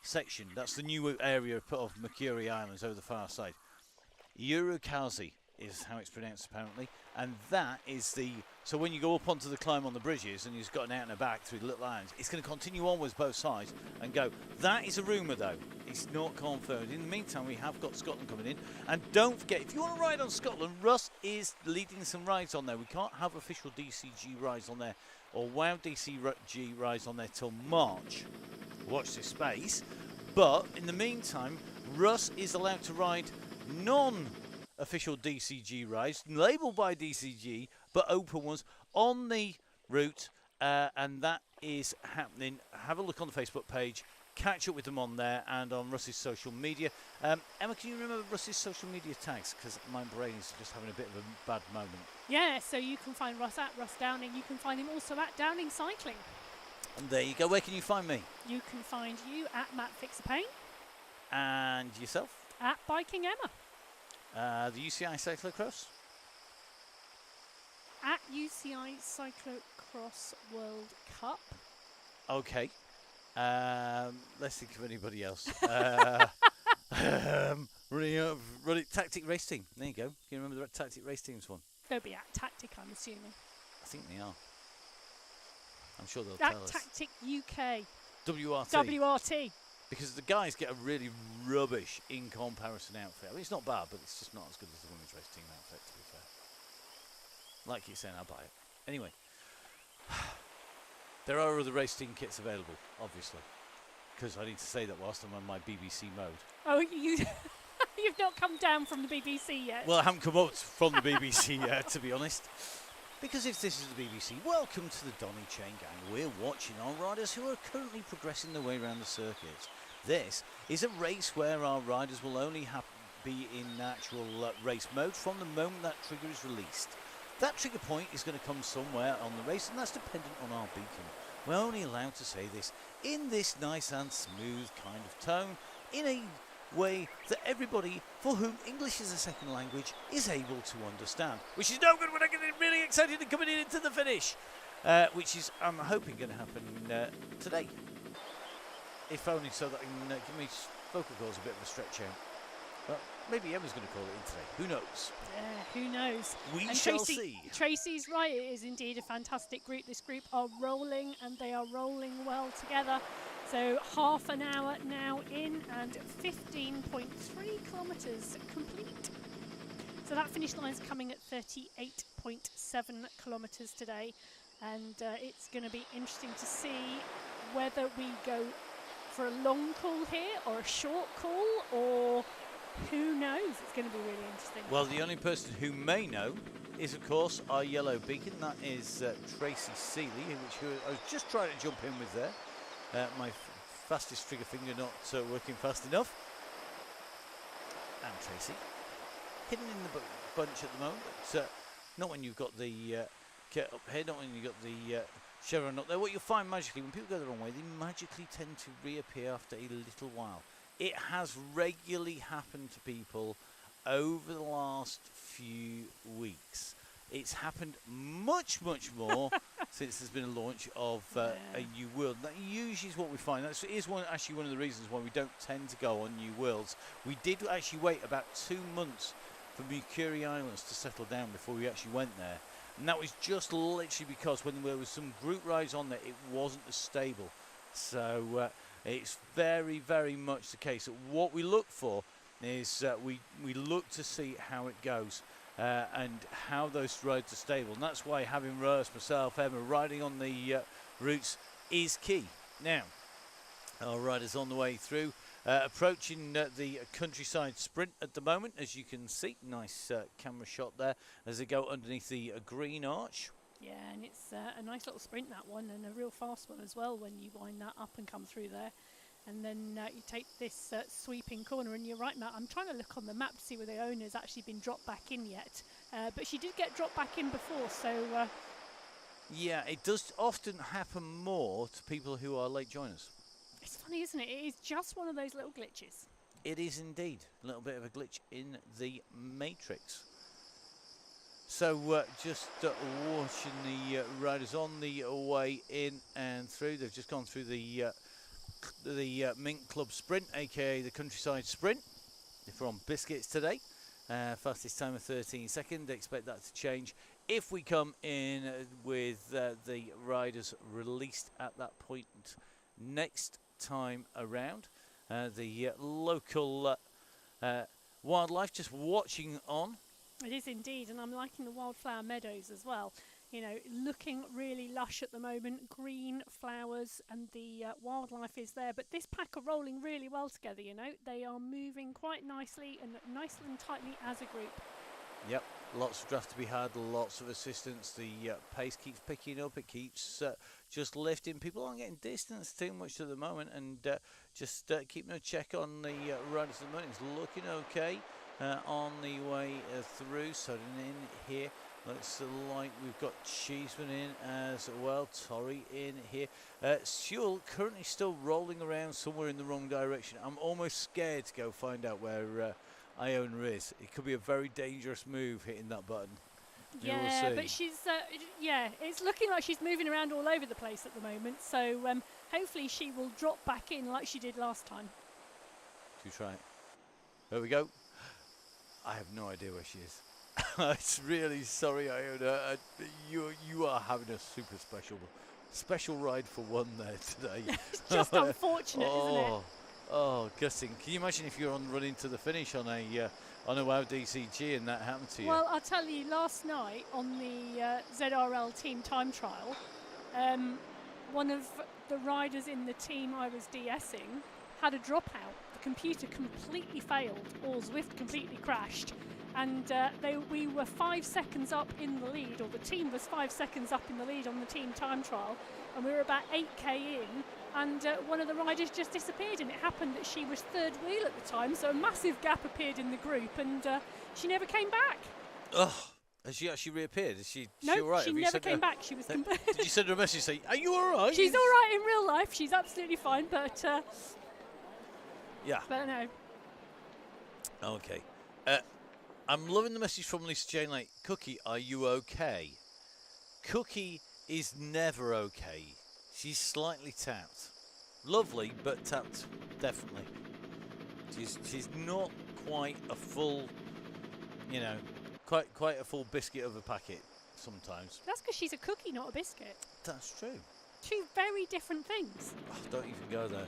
section. That's the new area of Makuri Islands over the far side. Urukazi is how it's pronounced apparently, and that is the, so when you go up onto the climb on the bridges and you've got an out and a back through the little islands, it's going to continue onwards both sides and go. That is a rumour though, it's not confirmed. In the meantime, we have got Scotland coming in, and don't forget, if you want to ride on Scotland, Russ is leading some rides on there. We can't have official DCG rides on there or WOW DCG rides on there till March. Watch this space. But in the meantime, Russ is allowed to ride non-official DCG rides, labelled by DCG, but open ones on the route, and that is happening. Have a look on the Facebook page, catch up with them on there and on Russ's social media. Emma, can you remember Russ's social media tags? Because my brain is just having a bit of a bad moment. Yeah, so you can find Russ at Russ Downing. You can find him also at Downing Cycling. And there you go. Where can you find me? You can find you at Matt Fixerpain. And yourself? At Biking Emma. The UCI Cyclocross? At UCI Cyclocross World Cup. Okay. Let's think of anybody else. Running Tactic Race Team. There you go. Can you remember the Tactic Race Team's one? They'll be at Tactic, I'm assuming. I think they are. I'm sure they'll At tell us. Tactic UK. WRT. WRT. Because the guys get a really rubbish in comparison outfit. I mean, it's not bad, but it's just not as good as the women's race team outfit, to be fair. Like you're saying, I'll buy it. Anyway. There are other race team kits available, obviously. Because I need to say that whilst I'm on my BBC mode. Oh, you've not come down from the BBC yet. Well, I haven't come up from the BBC yet, to be honest. Because if this is the BBC, welcome to the Donny Chaingang. We're watching our riders who are currently progressing their way around the circuit. This is a race where our riders will only be in natural race mode from the moment that trigger is released. That trigger point is going to come somewhere on the race, and that's dependent on our beacon. We're only allowed to say this in this nice and smooth kind of tone, in a way that everybody for whom English is a second language is able to understand, which is no good when I get really excited and coming into the finish, which is, I'm hoping, going to happen today. If only so that I can give me vocal cords a bit of a stretch out. But maybe Emma's going to call it in today. Who knows? Who knows? We and shall see. Tracy's right. It is indeed a fantastic group. This group are rolling, and they are rolling well together. So half an hour now in, and 15.3 kilometres complete. So that finish line's coming at 38.7 kilometres today, and it's going to be interesting to see whether we go for a long call here or a short call, or who knows. It's going to be really interesting. Well, the only person who may know is, of course, our yellow beacon. That is Tracy Seeley, which I was just trying to jump in with there. My fastest trigger finger not working fast enough. And Tracy, hidden in the bunch at the moment, but not when you've got the kit up here, not when you've got the chevron up there. What you'll find magically, when people go the wrong way, they magically tend to reappear after a little while. It has regularly happened to people over the last few weeks. It's happened much more since there's been a launch of a new world. That usually is what we find. That is actually one of the reasons why we don't tend to go on new worlds. We did actually wait about 2 months for Mercury Islands to settle down before we actually went there. And that was just literally because when there was some group rides on there, it wasn't as stable. So it's very much the case that what we look for is we look to see how it goes and how those rides are stable. And that's why having Rose, myself, Emma riding on the routes is key. Now, our riders on the way through, approaching the countryside sprint at the moment, as you can see. Nice camera shot there as they go underneath the green arch. Yeah, and it's a nice little sprint, that one, and a real fast one as well when you wind that up and come through there. And then you take this sweeping corner, and you're right, Matt, I'm trying to look on the map to see where the owner's actually been dropped back in yet. But she did get dropped back in before, so... yeah, it does often happen more to people who are late joiners. It's funny, isn't it? It is just one of those little glitches. It is indeed a little bit of a glitch in the matrix. So just watching the riders on the way in and through. They've just gone through the Mink Club Sprint, aka the Countryside Sprint. If we're on biscuits today, fastest time of 13 seconds. Expect that to change if we come in with the riders released at that point next time around. The local wildlife just watching on. It is indeed, and I'm liking the wildflower meadows as well. You know, looking really lush at the moment, green flowers, and the wildlife is there. But this pack are rolling really well together, you know. They are moving quite nicely and tightly as a group. Yep, lots of draft to be had, lots of assistance. The pace keeps picking up, it keeps just lifting. People aren't getting distanced too much at the moment, and just keeping a check on the riders at the moment. It's looking okay on the way through. So in here, looks like we've got Cheeseman in as well, Torrey in here. Sewell currently still rolling around somewhere in the wrong direction. I'm almost scared to go find out where Iona is. It could be a very dangerous move hitting that button. Yeah, but she's it's looking like she's moving around all over the place at the moment. So hopefully she will drop back in like she did last time. To try it. There we go. I have no idea where she is. It's really sorry, Iona. You are having a super special ride for one there today. It's just unfortunate, isn't it? Oh, gutting. Can you imagine if you're on running to the finish on a WOW DCG and that happened to you? Well, I'll tell you, last night on the ZRL team time trial, one of the riders in the team I was DSing had a dropout. The computer completely failed, or Zwift completely crashed, and we were 5 seconds up in the lead, or the team was 5 seconds up in the lead on the team time trial, and we were about 8k in, and one of the riders just disappeared, and it happened that she was third wheel at the time, so a massive gap appeared in the group, and she never came back. Ugh. Has she actually reappeared? Is she No, all right? she never came back. She was. Did you send her a message saying, "Are you all right?" She's all right in real life. She's absolutely fine, but yeah. But no. Okay. I'm loving the message from Lisa Jane. Like, Cookie, are you okay? Cookie is never okay. She's slightly tapped. Lovely, but tapped, definitely. She's not quite a full, quite a full biscuit of a packet sometimes. That's because she's a cookie, not a biscuit. That's true. Two very different things. Oh, don't even go there.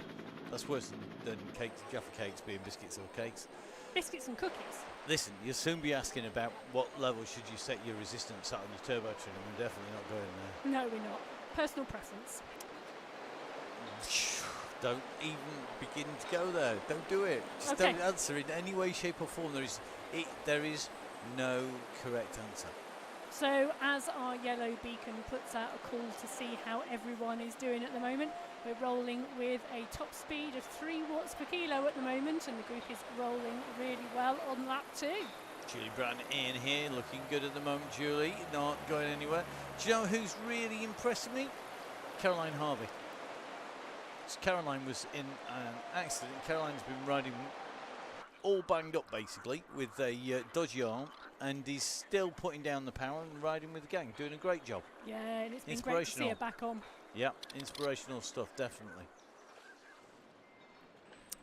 That's worse than cakes, Jaffa cakes being biscuits or cakes. Biscuits and cookies. Listen, you'll soon be asking about what level should you set your resistance at on your turbo trim, and we're definitely not going there. No, we're not. Personal preference. Don't even begin to go there. Don't do it. Just Okay. don't answer in any way, shape or form. There is no correct answer. So as our yellow beacon puts out a call to see how everyone is doing at the moment, we're rolling with a top speed of 3 watts per kilo at the moment, and the group is rolling really well on lap 2. Julie Brown in here, looking good at the moment. Julie, not going anywhere. Do you know who's really impressed me? Caroline Harvey. So Caroline was in an accident. Caroline's been riding all banged up basically with a dodgy arm, and is still putting down the power and riding with the gang, doing a great job. Yeah, and it's been great to see her back on. Yeah, inspirational stuff, definitely.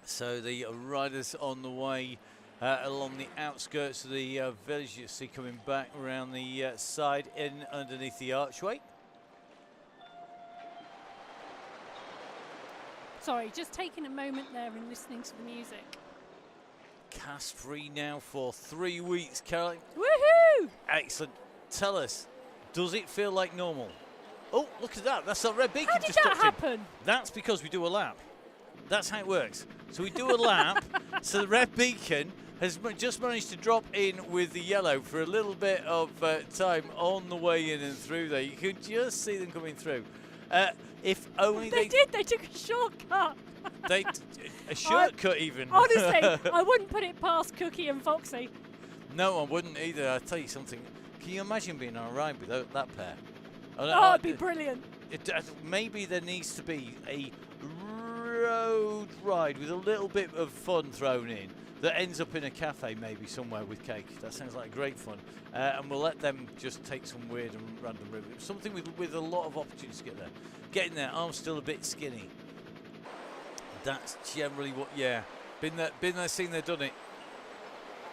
So the riders on the way along the outskirts of the village. You see coming back around the side in underneath the archway. Sorry, just taking a moment there and listening to the music. Cast free now for 3 weeks, Caroline. Woohoo! Excellent. Tell us, does it feel like normal? Oh, look at that. That's that red beacon How did just that dropped in. happen? That's because we do a lap. That's how it works. So we do a lap. So the red beacon has just managed to drop in with the yellow for a little bit of time on the way in and through there. You could just see them coming through. If only They did. They took a shortcut. A shortcut even. Honestly, I wouldn't put it past Cookie and Foxy. No, I wouldn't either. I'll tell you something. Can you imagine being on a ride without that pair? Oh, it'd be brilliant. Maybe there needs to be a road ride with a little bit of fun thrown in that ends up in a cafe maybe somewhere with cake. That sounds like great fun. And we'll let them just take some weird and random route. Something with a lot of opportunities to get there. Getting there, arm's still a bit skinny. That's generally what, yeah. Been there, seen there, done it.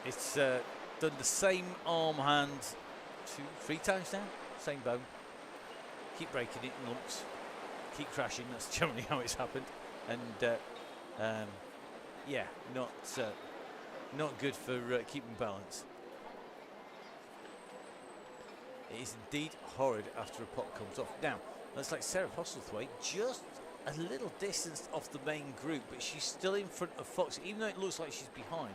It's done the same arm hand 3 times now. Same bone. Keep breaking it in lumps. Keep crashing. That's generally how it's happened. And yeah, not good for keeping balance. It is indeed horrid after a pot comes off. Now, that's like Sarah Postlethwaite, just a little distance off the main group, but she's still in front of Fox. Even though it looks like she's behind,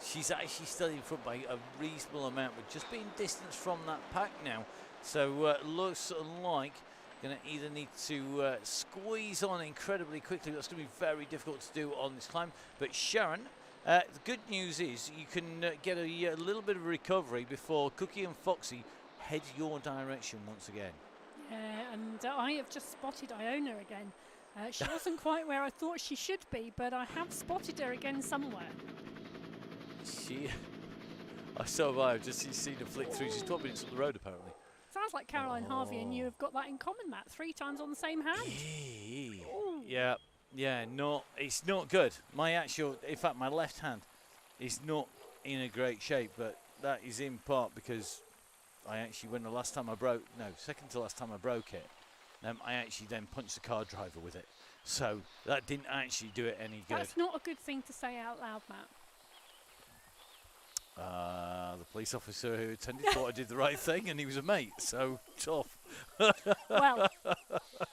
she's actually still in front by a reasonable amount, but just being distanced from that pack now. So looks like going to either need to squeeze on incredibly quickly. That's going to be very difficult to do on this climb. But Sharon, the good news is you can get a little bit of recovery before Cookie and Foxy head your direction once again. Yeah, and I have just spotted Iona again. She wasn't quite where I thought she should be, but I have spotted her again somewhere. I've just seen her flick through. She's 12 minutes up the road, apparently. Sounds like Caroline Harvey and you have got that in common, Matt. 3 times on the same hand. Yeah, it's not good. In fact, my left hand is not in a great shape, but that is in part because second to last time I broke it, I actually then punched the car driver with it. So that didn't actually do it any good. That's not a good thing to say out loud, Matt. The police officer who attended thought I did the right thing, and he was a mate, so tough. Well,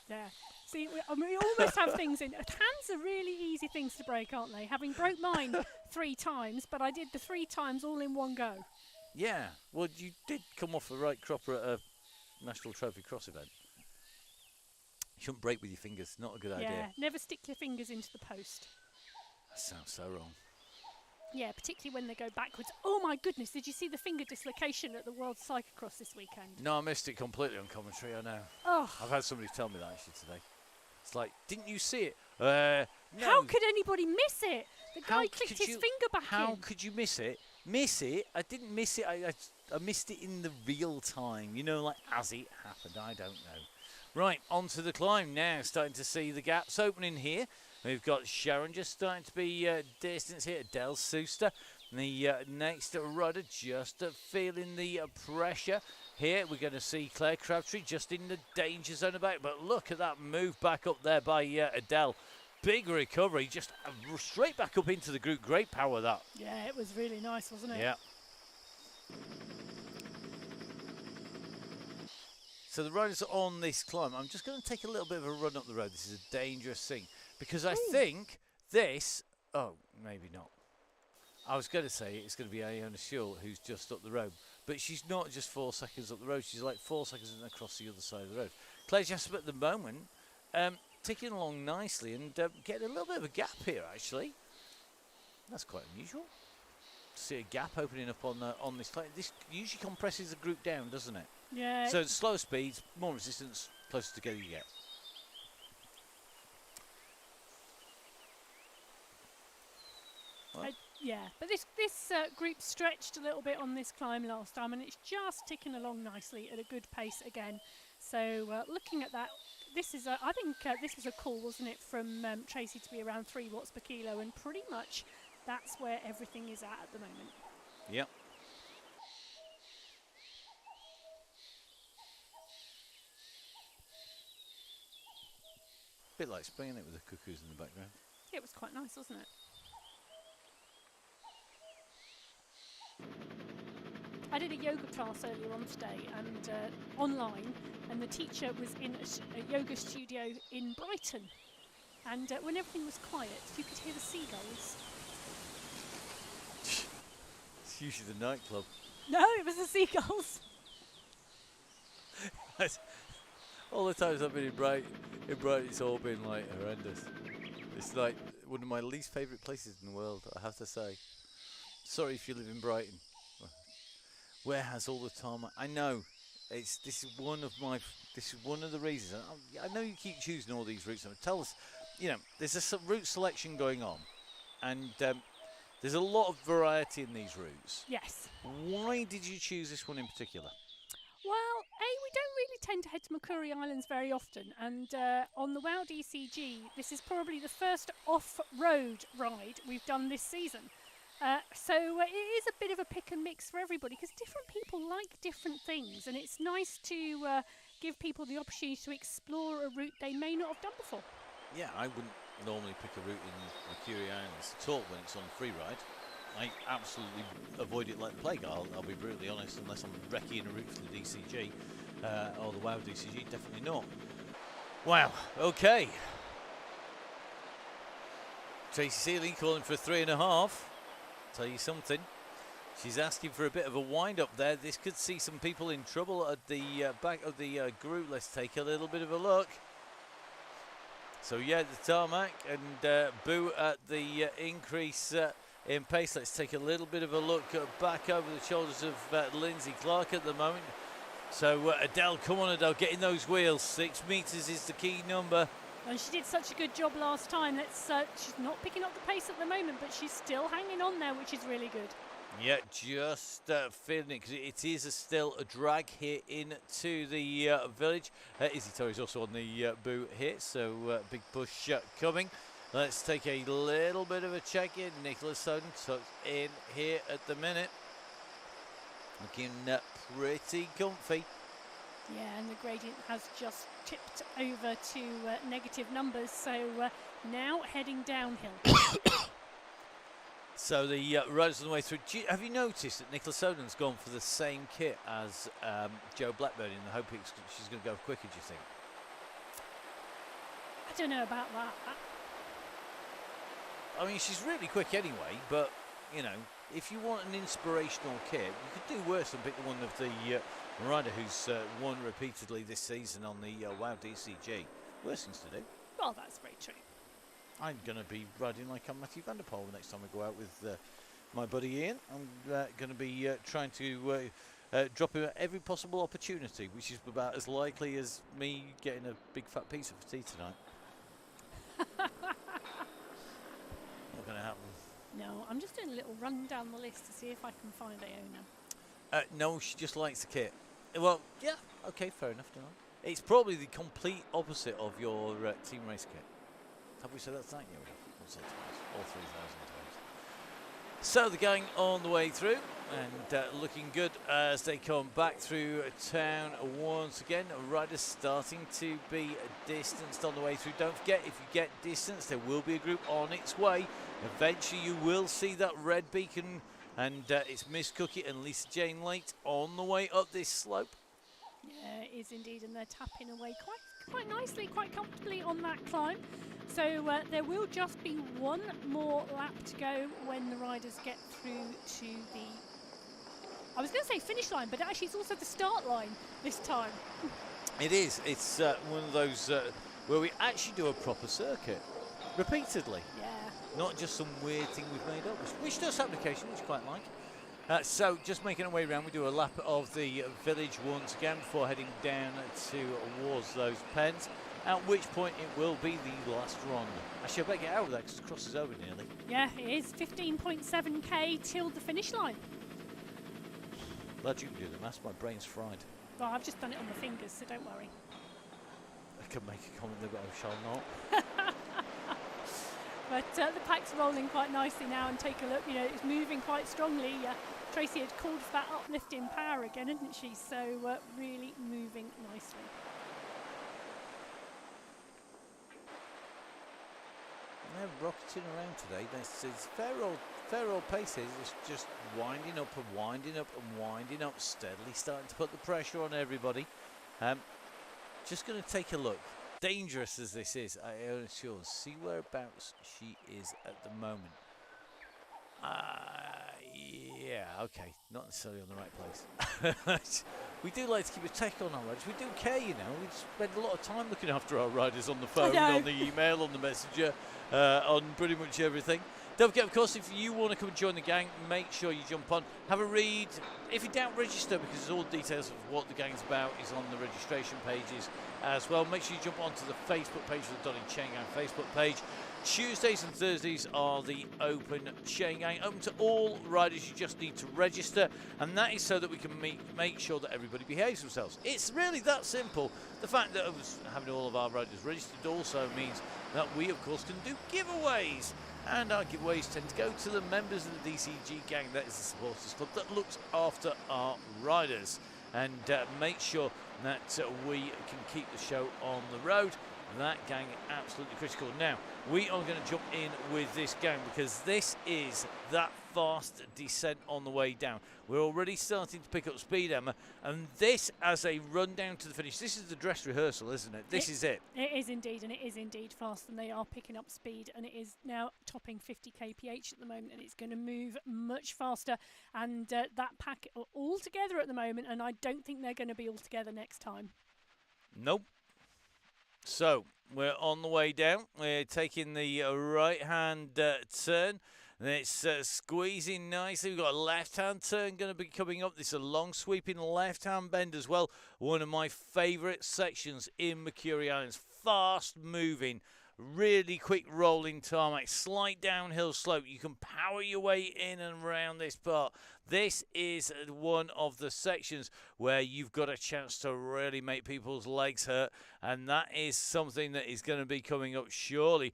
yeah. See, we almost have things in. Hands are really easy things to break, aren't they? Having broke mine 3 times, but I did the 3 times all in one go. Yeah, well, you did come off a right cropper at a National Trophy Cross event. You shouldn't break with your fingers, not a good idea. Yeah, never stick your fingers into the post. That sounds so wrong. Yeah, particularly when they go backwards. Oh my goodness, did you see the finger dislocation at the World Cyclocross this weekend? No, I missed it completely on commentary, I know. Oh. I've had somebody tell me that actually today. It's like, didn't you see it? No. How could anybody miss it? The guy clicked his finger back in. How could you miss it? Miss it? I didn't miss it. I missed it in the real time. You know, like as it happened. I don't know. Right, on to the climb now. Starting to see the gaps opening here. We've got Sharon just starting to be distance here. Del Suster, the next rider, just feeling the pressure. Here we're going to see Claire Crabtree just in the danger zone about. But look at that move back up there by Adele. Big recovery, just straight back up into the group. Great power, that. Yeah, it was really nice, wasn't it? Yeah, So the riders on this climb, I'm just going to take a little bit of a run up the road. This is a dangerous thing because I think this. Oh, maybe not. I was going to say it's going to be Iona Schull who's just up the road, but she's not just 4 seconds up the road. She's like 4 seconds across the other side of the road. Claire Jessup at the moment, ticking along nicely and getting a little bit of a gap here. Actually, that's quite unusual. To see a gap opening up on this climb. This usually compresses the group down, doesn't it? Yeah. So slow speeds, more resistance, closer together you get. Yeah, but this group stretched a little bit on this climb last time, and it's just ticking along nicely at a good pace again. So looking at that, this is I think this was a call, wasn't it, from Tracy to be around 3 watts per kilo, and pretty much that's where everything is at the moment. Yep. Bit like spring, isn't it, with the cuckoos in the background? It was quite nice, wasn't it? I did a yoga class earlier on today and online, and the teacher was in a yoga studio in Brighton, and when everything was quiet you could hear the seagulls. It's usually the nightclub. No, it was the seagulls. All the times I've been in Brighton, it's all been like horrendous. It's like one of my least favourite places in the world, I have to say. Sorry if you live in Brighton. Where has all the tarmac? I know. This is one of the reasons. I know you keep choosing all these routes. Tell us, there's a route selection going on, and there's a lot of variety in these routes. Yes. Why did you choose this one in particular? Well, we don't really tend to head to Macquarie Islands very often, and on the WOW DCG, this is probably the first off-road ride we've done this season. So it is a bit of a pick and mix for everybody because different people like different things, and it's nice to give people the opportunity to explore a route they may not have done before. Yeah, I wouldn't normally pick a route in Macquarie Islands at all when it's on free ride. I absolutely avoid it like the plague. I'll be brutally honest, unless I'm wrecking a route for the DCG or the WOW DCG, definitely not. Wow, okay. Tracy Sealy calling for 3.5. Tell you something, she's asking for a bit of a wind up there. This could see some people in trouble at the back of the group. Let's take a little bit of a look. So yeah, the tarmac and Boo at the increase in pace. Let's take a little bit of a look back over the shoulders of Lindsay Clark at the moment. So Adele, come on Adele, get in those wheels. 6 meters is the key number. And she did such a good job last time. She's not picking up the pace at the moment, but she's still hanging on there, which is really good. Yeah, just feeling it, because it is still a drag here into the village. Izzy Torrey's also on the Boo here, so big push coming. Let's take a little bit of a check in. Nicholas Soden tucked in here at the minute. Looking pretty comfy. Yeah, and the gradient has just tipped over to negative numbers, so now heading downhill. So the riders on the way through. Have you noticed that Nicola Soden's gone for the same kit as Joe Blackburn in the hope she's going to go quicker, do you think? I don't know about that. I mean, she's really quick anyway, but, if you want an inspirational kit, you could do worse than pick the one of the rider who's won repeatedly this season on the WOW DCG. Worse things to do. Well, that's very true. I'm going to be riding like I'm Matthew Van der Poel next time I go out with my buddy Ian. I'm going to be trying to drop him at every possible opportunity, which is about as likely as me getting a big fat pizza for tea tonight. Not going to happen. No, I'm just doing a little run down the list to see if I can find Iona. No, she just likes the kit. Well, yeah, okay, fair enough. It's probably the complete opposite of your team race kit. Have we said that tonight? Yeah, we have. We'll say twice. All 3,000 times. So they're going on the way through and looking good as they come back through town once again. Riders starting to be distanced on the way through. Don't forget, if you get distanced, there will be a group on its way. Eventually you will see that red beacon, and it's Miss Cookie and Lisa Jane Late on the way up this slope. Yeah, it is indeed, and they're tapping away quite nicely, quite comfortably on that climb. So there will just be one more lap to go when the riders get through to the, I was going to say finish line, but actually it's also the start line this time. It is. It's one of those where we actually do a proper circuit repeatedly. Yeah. Not just some weird thing we've made up, which does have an occasion, which I quite like. So just making our way around, we do a lap of the village once again before heading down towards those pens, at which point it will be the last run. Actually, I better get out of there because it crosses over nearly. Yeah, it is 15.7k till the finish line. Glad you can do the maths, my brain's fried. Well, I've just done it on my fingers, so don't worry. I can make a comment there, but I shall not. But the pack's rolling quite nicely now, and take a look, you know, it's moving quite strongly. Tracy had called for that uplift in power again, hadn't she? So really moving nicely. They're rocketing around today. It's fair old paces. It's just winding up and winding up and winding up, steadily starting to put the pressure on everybody. Just going to take a look. Dangerous as this is, I assure. See whereabouts she is at the moment. Yeah, okay, not necessarily on the right place. We do like to keep a check on our riders. We do care, you know. We spend a lot of time looking after our riders on the phone, on the email, on the messenger, on pretty much everything. Don't forget, of course, if you want to come and join the gang, make sure you jump on, have a read. If you don't, register, because all the details of what the gang's about is on the registration pages as well. Make sure you jump onto the Facebook page of the Donny Chaingang Facebook page. Tuesdays and Thursdays are the open Chaingang, open to all riders. You just need to register, and that is so that we can make sure that everybody behaves themselves. It's really that simple. The fact that having all of our riders registered also means that we, of course, can do giveaways. And our giveaways tend to go to the members of the DCG gang, that is the supporters club that looks after our riders, and make sure that we can keep the show on the road. That gang absolutely critical. Now we are going to jump in with this gang, because this is that fast descent on the way down. We're already starting to pick up speed, Emma, and this as a run down to the finish. This is the dress rehearsal, isn't it? This is it. It is indeed, and it is indeed fast, and they are picking up speed, and it is now topping 50 kph at the moment, and it's going to move much faster. And that pack are all together at the moment, and I don't think they're going to be all together next time. Nope. So we're on the way down. We're taking the right-hand turn. And it's squeezing nicely. We've got a left-hand turn going to be coming up. This is a long sweeping left-hand bend as well. One of my favourite sections in Mercury Islands. Fast moving, really quick rolling tarmac, slight downhill slope. You can power your way in and around this part. This is one of the sections where you've got a chance to really make people's legs hurt, and that is something that is going to be coming up surely,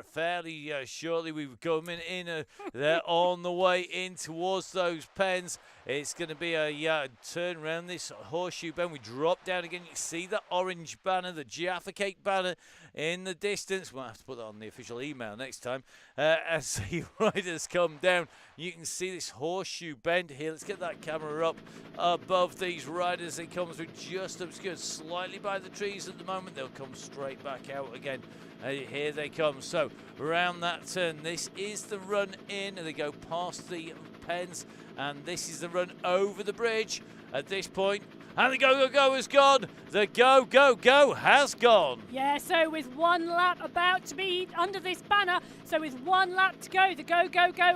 fairly shortly. We're coming in there on the way in towards those pens. It's going to be a turn around this horseshoe bend. We drop down again. You can see the orange banner, the Jaffa Cake banner in the distance. We'll have to put that on the official email next time. As the riders come down, you can see this horseshoe bend here. Let's get that camera up above these riders. They come through just obscured slightly by the trees at the moment. They'll come straight back out again. Here they come. So around that turn, this is the run in, and they go past the pens, and this is the run over the bridge at this point. And the go has gone. The go has gone. Yeah, so with one lap about to be under this banner, so with one lap to go, the go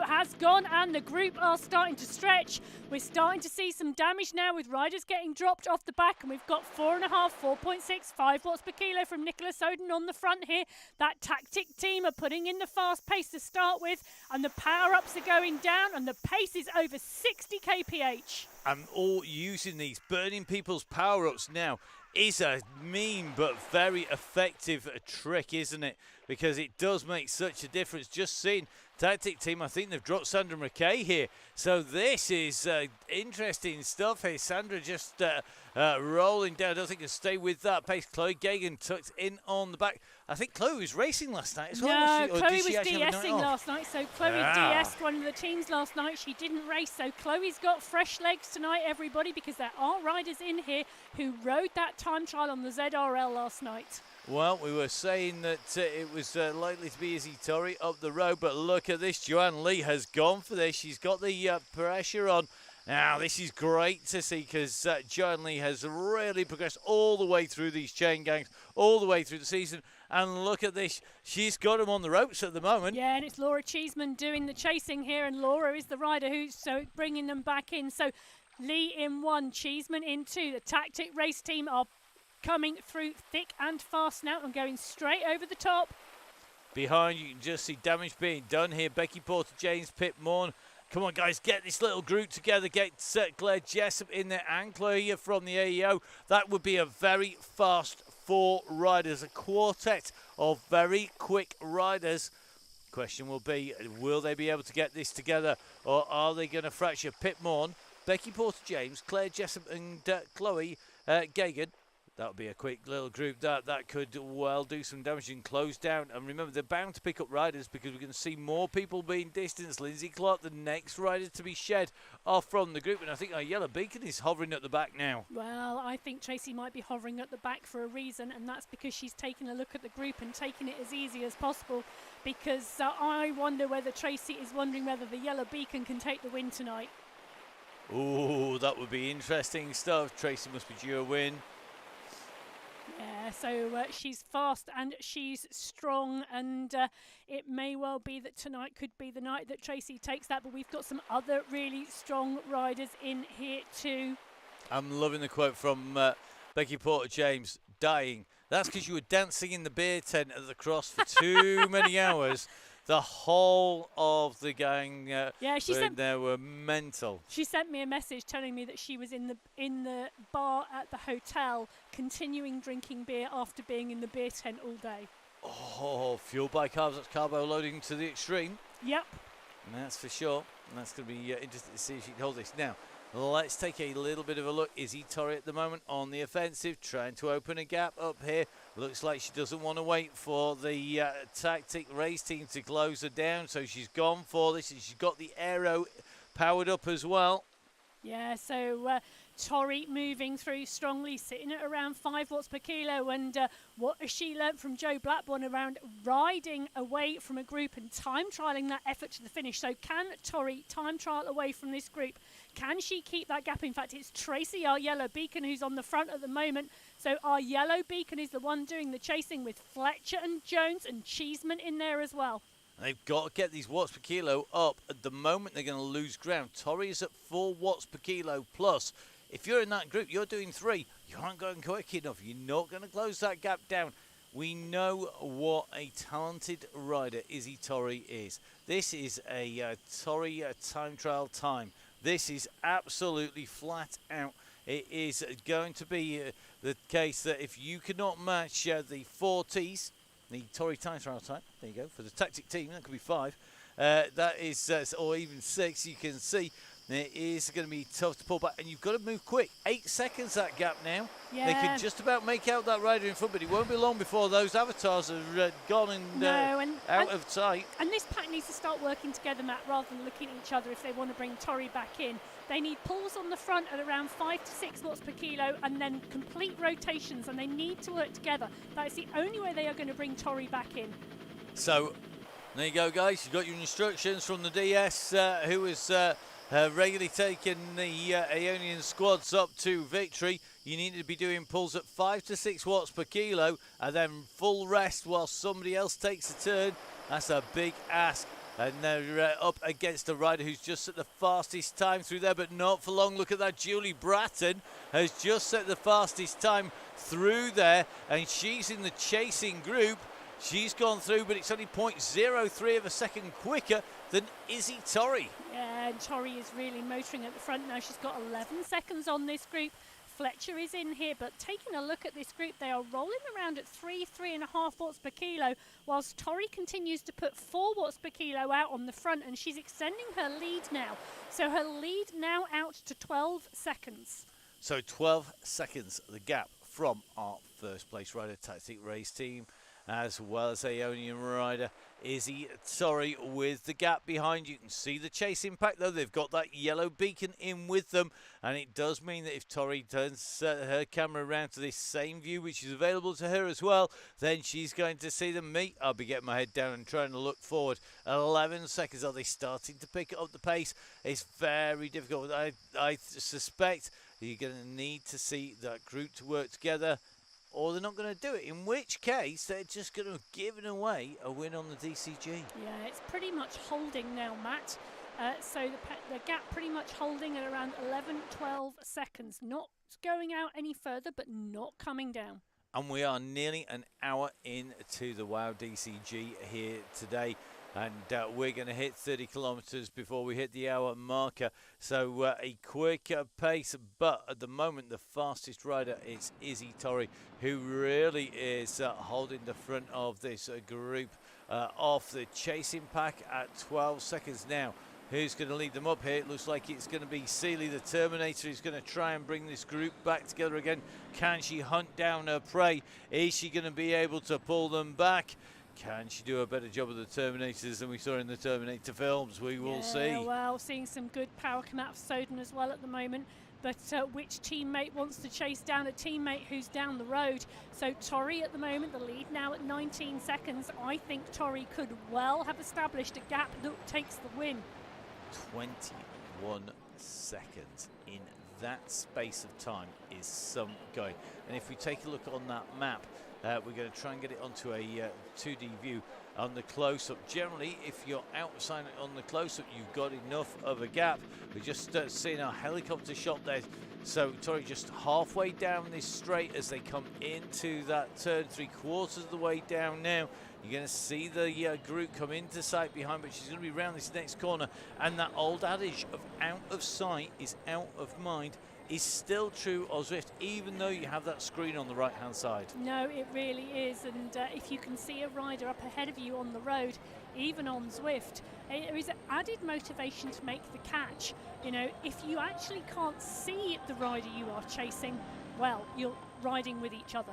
has gone, and the group are starting to stretch. We're starting to see some damage now with riders getting dropped off the back, and we've got 4.5, 4.6, 5 watts per kilo from Nicholas Oden on the front here. That tactic team are putting in the fast pace to start with, and the power-ups are going down, and the pace is over 60 kph. I'm all using these, burning people's power-ups now is a mean but very effective trick, isn't it? Because it does make such a difference. Just seeing tactic team, I think they've dropped Sandra McKay here. So this is interesting stuff here. Sandra just rolling down. I don't think can stay with that pace. Chloe Gagan tucked in on the back. I think Chloe was racing last night as No, well. Or Chloe did was she actually have a night DSing off? last night, so Chloe DS'd one of the teams last night. She didn't race, so Chloe's got fresh legs tonight, everybody, because there are riders in here who rode that time trial on the ZRL last night. Well, we were saying that it was likely to be Izzy Torrey up the road, but look at this. Joanne Lee has gone for this. She's got the pressure on. Now, this is great to see because Joanne Lee has really progressed all the way through these chain gangs, all the way through the season. And look at this. She's got him on the ropes at the moment. Yeah, and it's Laura Cheeseman doing the chasing here, and Laura is the rider who's so bringing them back in. So Lee in 1, Cheeseman in 2. The Tactic Race team are coming through thick and fast now and going straight over the top. Behind, you can just see damage being done here. Becky Porter, James Pitt, Morn. Come on, guys, get this little group together. Get Claire Jessup in there and Chloe from the AEO. That would be a very fast 4 riders, a quartet of very quick riders. Question will be, will they be able to get this together, or are they going to fracture? Pitt Morn, Becky Porter James, Claire Jessup and Chloe Gagan. That would be a quick little group that could well do some damage and close down. And remember, they're bound to pick up riders because we're going to see more people being distanced. Lindsay Clark, the next rider to be shed off from the group. And I think our yellow beacon is hovering at the back now. Well, I think Tracy might be hovering at the back for a reason, and that's because she's taking a look at the group and taking it as easy as possible. Because I wonder whether Tracy is wondering whether the yellow beacon can take the win tonight. Ooh, that would be interesting stuff. Tracy must be due a win. Yeah, so she's fast and she's strong, and it may well be that tonight could be the night that Tracy takes that, but we've got some other really strong riders in here too. I'm loving the quote from Becky Porter James, dying. That's because you were dancing in the beer tent at the cross for too many hours. The whole of the gang there were mental. She sent me a message telling me that she was in the bar at the hotel continuing drinking beer after being in the beer tent all day. Oh, fueled by carbs, that's carbo loading to the extreme. Yep. And that's for sure. And that's going to be interesting to see if she can hold this. Now, let's take a little bit of a look. Izzy Torrey at the moment on the offensive, trying to open a gap up here. Looks like she doesn't want to wait for the Tactic Race team to close her down, so she's gone for this, and she's got the aero powered up as well. Yeah, so Torrey moving through strongly, sitting at around 5 watts per kilo. And what has she learnt from Joe Blackburn around riding away from a group and time trialling that effort to the finish? So can Torrey time trial away from this group? Can she keep that gap? In fact, it's Tracy, our yellow beacon, who's on the front at the moment. So our yellow beacon is the one doing the chasing with Fletcher and Jones and Cheeseman in there as well. They've got to get these watts per kilo up. At the moment, they're going to lose ground. Torrey is at 4 watts per kilo plus. If you're in that group, you're doing 3. You aren't going quick enough. You're not going to close that gap down. We know what a talented rider Izzy Torrey is. This is a Torrey time trial time. This is absolutely flat out. It is going to be the case that if you cannot match the 4 Ts, the Torrey time trial time, there you go, for the Tactic team, that could be 5. That is, or even 6, you can see. It is going to be tough to pull back, and you've got to move quick. 8 seconds that gap now. Yeah. They can just about make out that rider in front, but it won't be long before those avatars are gone and out of sight. And this pack needs to start working together, Matt, rather than looking at each other if they want to bring Torrey back in. They need pulls on the front at around 5 to 6 watts per kilo and then complete rotations, and they need to work together. That is the only way they are going to bring Torrey back in. So, there you go, guys. You've got your instructions from the DS, who was regularly taking the Aeonian squads up to victory. You need to be doing pulls at 5 to 6 watts per kilo and then full rest while somebody else takes a turn. That's a big ask. And they're up against a rider who's just set the fastest time through there, but not for long. Look at that. Julie Bratton has just set the fastest time through there, and she's in the chasing group. She's gone through, but it's only 0.03 of a second quicker than Izzy Torrey. Yeah, and Torrey is really motoring at the front now. She's got 11 seconds on this group. Fletcher is in here, but taking a look at this group, they are rolling around at 3.5 watts per kilo, whilst Torrey continues to put 4 watts per kilo out on the front, and she's extending her lead now. So her lead now out to 12 seconds. So 12 seconds, the gap from our first place rider Tactic Race team. as well as Aeonian rider Izzy Torrey with the gap behind. You can see the chase impact though. They've got that yellow beacon in with them, and it does mean that if Torrey turns her camera around to this same view, which is available to her as well, then she's going to see them. Me, I'll be getting my head down and trying to look forward. 11 seconds. Are they starting to pick up the pace? It's very difficult. I suspect you're going to need to see that group to work together, or they're not going to do it, in which case they're just going to have given away a win on the DCG. Yeah, it's pretty much holding now, Matt. So the gap pretty much holding at around 11-12 seconds. Not going out any further, but not coming down. And we are nearly an hour into the WOW DCG here today. And we're going to hit 30 kilometres before we hit the hour marker. So a quick pace, but at the moment the fastest rider is Izzy Torrey, who really is holding the front of this group off the chasing pack at 12 seconds now. Who's going to lead them up here? It looks like it's going to be Seeley, the Terminator, who's going to try and bring this group back together again. Can she hunt down her prey? Is she going to be able to pull them back? Can she do a better job of the Terminators than we saw in the Terminator films? We will see. Well, seeing some good power come out of Soden as well at the moment. But which teammate wants to chase down a teammate who's down the road? So Torrey at the moment, the lead now at 19 seconds. I think Torrey could well have established a gap that takes the win. 21 seconds in that space of time is some going. And if we take a look on that map, we're going to try and get it onto a 2D view on the close-up. Generally, if you're outside on the close-up, you've got enough of a gap. We're just seeing our helicopter shot there. So Torrey just halfway down this straight as they come into that turn, 3/4 of the way down now. You're going to see the group come into sight behind, but she's going to be round this next corner. And that old adage of out of sight is out of mind is still true on Zwift, even though you have that screen on the right-hand side. No, it really is. And if you can see a rider up ahead of you on the road, even on Zwift, there is added motivation to make the catch. You know, if you actually can't see the rider you are chasing, well, you're riding with each other.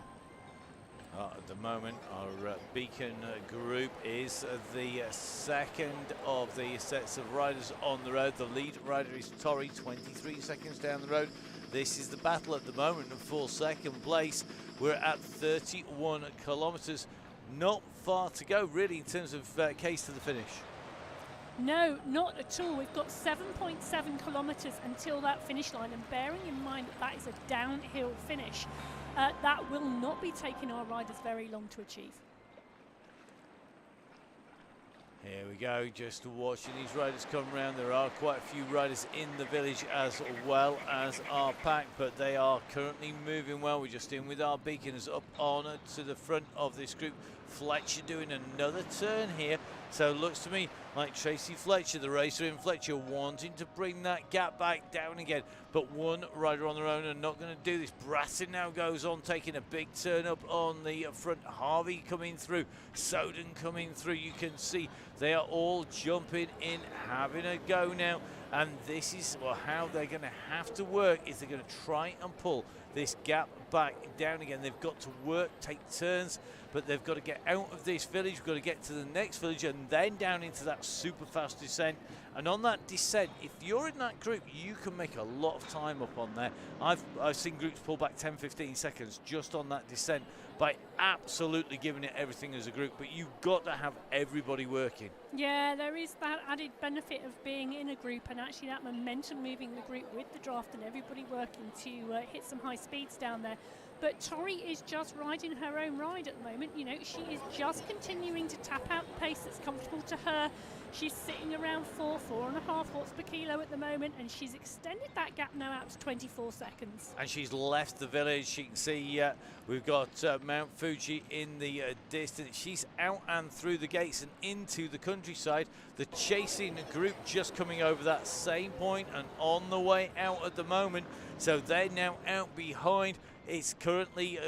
At the moment, our beacon group is the second of the sets of riders on the road. The lead rider is Torrey, 23 seconds down the road. This is the battle at the moment for second place. We're at 31 kilometres. Not far to go, really, in terms of case to the finish. No, not at all. We've got 7.7 kilometres until that finish line, and bearing in mind that that is a downhill finish, that will not be taking our riders very long to achieve. Here we go, just watching these riders come around. There are quite a few riders in the village as well as our pack, but they are currently moving well. We're just in with our beacons up on to the front of this group. Fletcher doing another turn here. So it looks to me like Tracy Fletcher, the racer in Fletcher, wanting to bring that gap back down again. But one rider on their own are not going to do this. Bratton now goes on, taking a big turn up on the front. Harvey coming through. Soden coming through. You can see they are all jumping in, having a go now. And this is how they're going to have to work if they're going to try and pull this gap back down again. They've got to work, take turns, but they've got to get out of this village. We've got to get to the next village and then down into that super fast descent. And on that descent, if you're in that group, you can make a lot of time up on there. I've seen groups pull back 10-15 seconds just on that descent by absolutely giving it everything as a group, but you've got to have everybody working. Yeah, there is that added benefit of being in a group, and actually that momentum moving the group with the draft and everybody working to hit some high speeds down there. But Torrey is just riding her own ride at the moment. You know, she is just continuing to tap out the pace that's comfortable to her. She's sitting around 4.5 watts per kilo at the moment, and she's extended that gap now out to 24 seconds. And she's left the village. You can see we've got Mount Fuji in the distance. She's out and through the gates and into the countryside. The chasing group just coming over that same point and on the way out at the moment. So they're now out behind. It's currently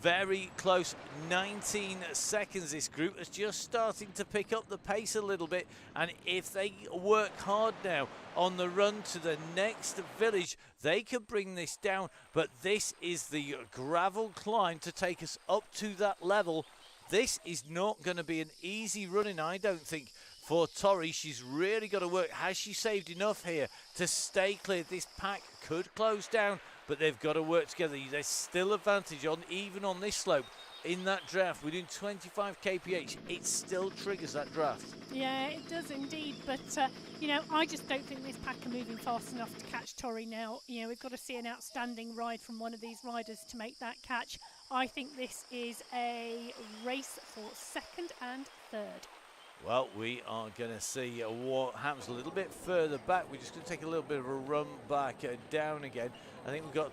very close, 19 seconds. This group is just starting to pick up the pace a little bit, and if they work hard now on the run to the next village, they could bring this down. But this is the gravel climb to take us up to that level This is not going to be an easy running, I don't think, for Tori. She's really got to work. Has she saved enough here to stay clear? This pack could close down, but they've got to work together. There's still advantage on even on this slope. In that draft, we're doing 25 kph. It still triggers that draft. Yeah, it does indeed. But, I just don't think this pack are moving fast enough to catch Tori now. We've got to see an outstanding ride from one of these riders to make that catch. I think this is a race for second and third. Well, we are going to see what happens a little bit further back. We're just going to take a little bit of a run back down again. I think we've got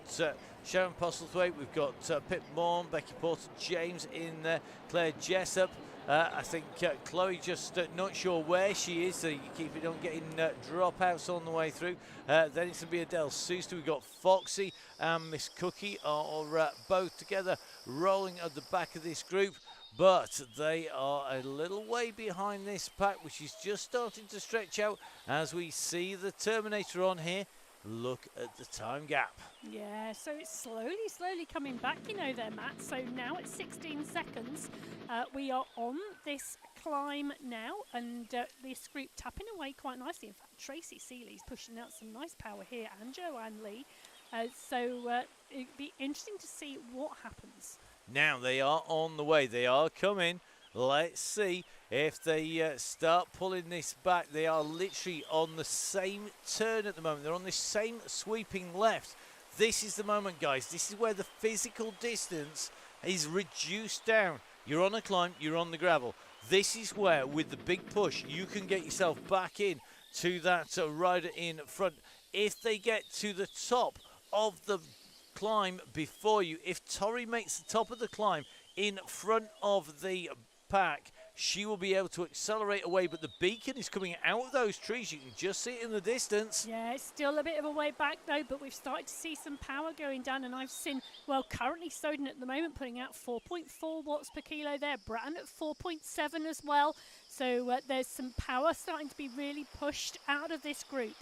Sharon Postlethwaite, we've got Pip Morn, Becky Porter, James in there, Claire Jessup. I think Chloe just not sure where she is, so you keep it on getting dropouts on the way through. Then it's going to be Adele Souster. We've got Foxy and Miss Cookie are both together rolling at the back of this group. But they are a little way behind this pack, which is just starting to stretch out as we see the Terminator on here. Look at the time gap. Yeah, so it's slowly coming back, there, Matt. So now it's 16 seconds. We are on this climb now, and this group tapping away quite nicely. In fact, Tracy Seeley's pushing out some nice power here, and Joanne Lee. So it'd be interesting to see what happens. Now they are on the way. They are coming. Let's see if they start pulling this back. They are literally on the same turn at the moment. They're on this same sweeping left. This is the moment, guys. This is where the physical distance is reduced down. You're on a climb, you're on the gravel. This is where, with the big push, you can get yourself back in to that rider in front. If they get to the top of the climb before you, if Tori makes the top of the climb in front of the pack, she will be able to accelerate away, but the beacon is coming out of those trees. You can just see it in the distance. Yeah, it's still a bit of a way back though, but we've started to see some power going down, and I've seen, currently Soden at the moment putting out 4.4 watts per kilo there, Bratton at 4.7 as well, so there's some power starting to be really pushed out of this group.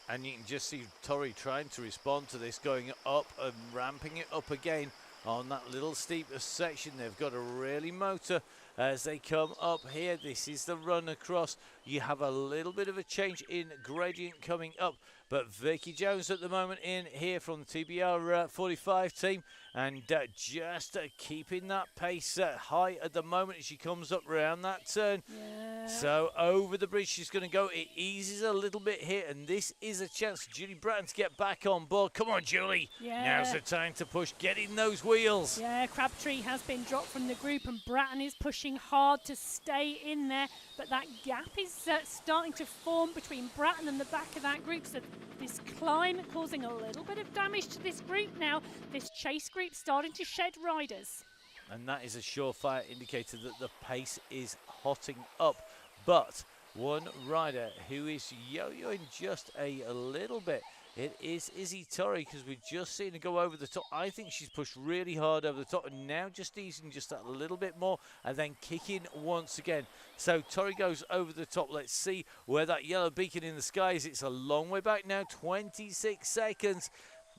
And you can just see Tori trying to respond to this, going up and ramping it up again on that little steeper section. They've got to really motor as they come up here. This is the run across. You have a little bit of a change in gradient coming up, but Vicky Jones at the moment in here from the TBR 45 team, and just keeping that pace high at the moment as she comes up around that turn. Yeah. So over the bridge she's going to go. It eases a little bit here, and this is a chance for Julie Bratton to get back on board. Come on, Julie. Yeah. Now's the time to push. Get in those wheels. Yeah, Crabtree has been dropped from the group, and Bratton is pushing hard to stay in there, but that gap is starting to form between Bratton and the back of that group, so this climb causing a little bit of damage to this group now. This chase group starting to shed riders. And that is a surefire indicator that the pace is hotting up. But one rider who is yo-yoing just a little bit, it is Izzy Tori, because we've just seen her go over the top. I think she's pushed really hard over the top, and now just easing just that little bit more and then kicking once again. So Tori goes over the top. Let's see where that yellow beacon in the sky is. It's a long way back now, 26 seconds.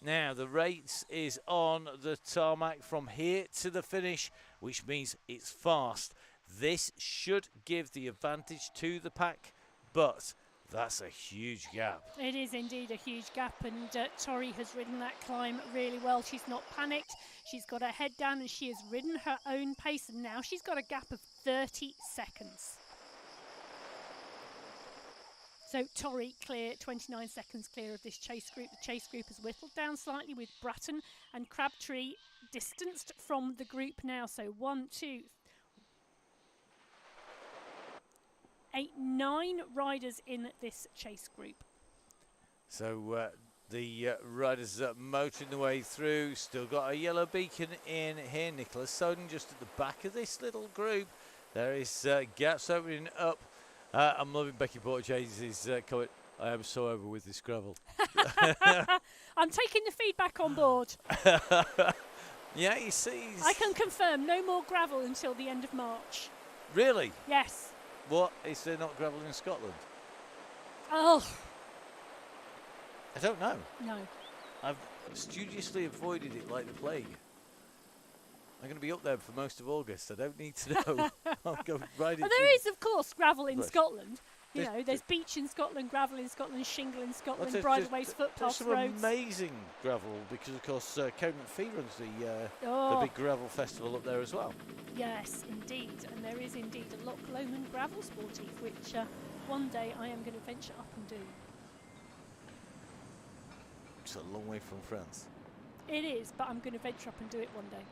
Now the race is on the tarmac from here to the finish, which means it's fast. This should give the advantage to the pack, but that's a huge gap. It is indeed a huge gap, and Tori has ridden that climb really well. She's not panicked. She's got her head down, and she has ridden her own pace, and now she's got a gap of 30 seconds. So Tori clear, 29 seconds clear of this chase group. The chase group has whittled down slightly, with Bratton and Crabtree distanced from the group now. So 1, 2, 8, 9 riders in this chase group. So the riders motoring the way through. Still got a yellow beacon in here. Nicholas Soden just at the back of this little group. There is gaps opening up. I'm loving Becky Porter-James's comment. I am so over with this gravel. I'm taking the feedback on board. Yeah, you see. I can confirm no more gravel until the end of March. Really? Yes. What? Is there not gravel in Scotland? Oh. I don't know. No. I've studiously avoided it like the plague. I'm going to be up there for most of August. I don't need to know. I'll go right Well, in. there is, of course, gravel in Right. Scotland. You There's- know, there's beach in Scotland, gravel in Scotland, shingle in Scotland, there's bridleways, there's footpaths, some roads. amazing gravel because, of course, Covenant Fee runs the Oh, big gravel festival up there as well. yes, indeed. And there is indeed a Loch Lomond gravel sportive, which one day I am going to venture up and do. It's a long way from France. It is, but I'm going to venture up and do it one day.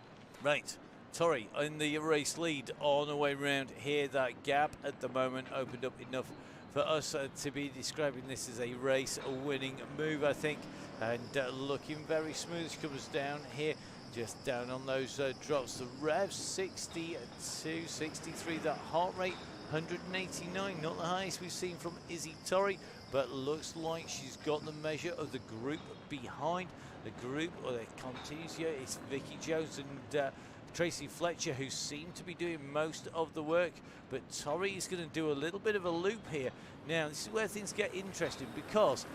Right. Torrey in the race lead on the way round here. That gap at the moment opened up enough for us to be describing this as a race winning move, I think, and looking very smooth. She comes down here, just down on those drops. The revs 62, 63, that heart rate 189, not the highest we've seen from Izzy Torrey, but looks like she's got the measure of the group behind. The group, or it continues here, it's Vicky Jones and Tracy Fletcher who seem to be doing most of the work, but Torrey is going to do a little bit of a loop here. Now this is where things get interesting because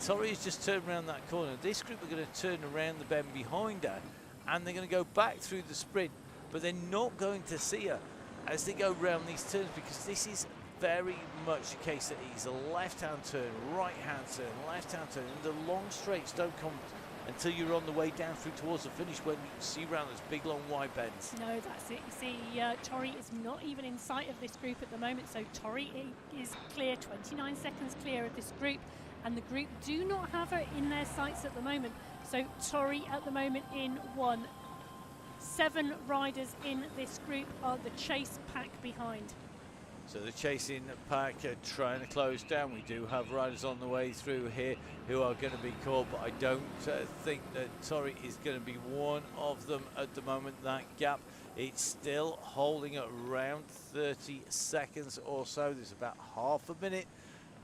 Torrey has just turned around that corner. This group are going to turn around the bend behind her and they're going to go back through the sprint, but they're not going to see her as they go round these turns because this is very much a case that it's a left-hand turn, right-hand turn, left-hand turn, and the long straights don't come until you're on the way down through towards the finish when you see around those big long wide bends. No, that's it. You see, Torrey is not even in sight of this group at the moment, so Torrey is clear, 29 seconds clear of this group, and the group do not have her in their sights at the moment. So Torrey at the moment in one. 7 riders in this group are the chase pack behind. So the chasing pack trying to close down. We do have riders on the way through here who are going to be caught, but I don't think that Torrey is going to be one of them at the moment. That gap, it's still holding at around 30 seconds or so. There's about half a minute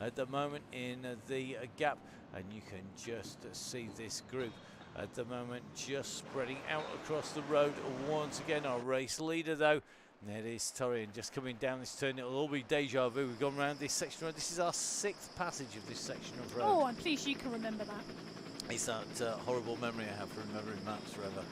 at the moment in the gap, and you can just see this group at the moment just spreading out across the road. Once again, our race leader though, there it is, Torrey, and just coming down this turn. It'll all be deja vu. We've gone around this section of road. This is our 6th passage of this section of road. Oh, I'm pleased you can remember that. It's that horrible memory I have for remembering maps forever.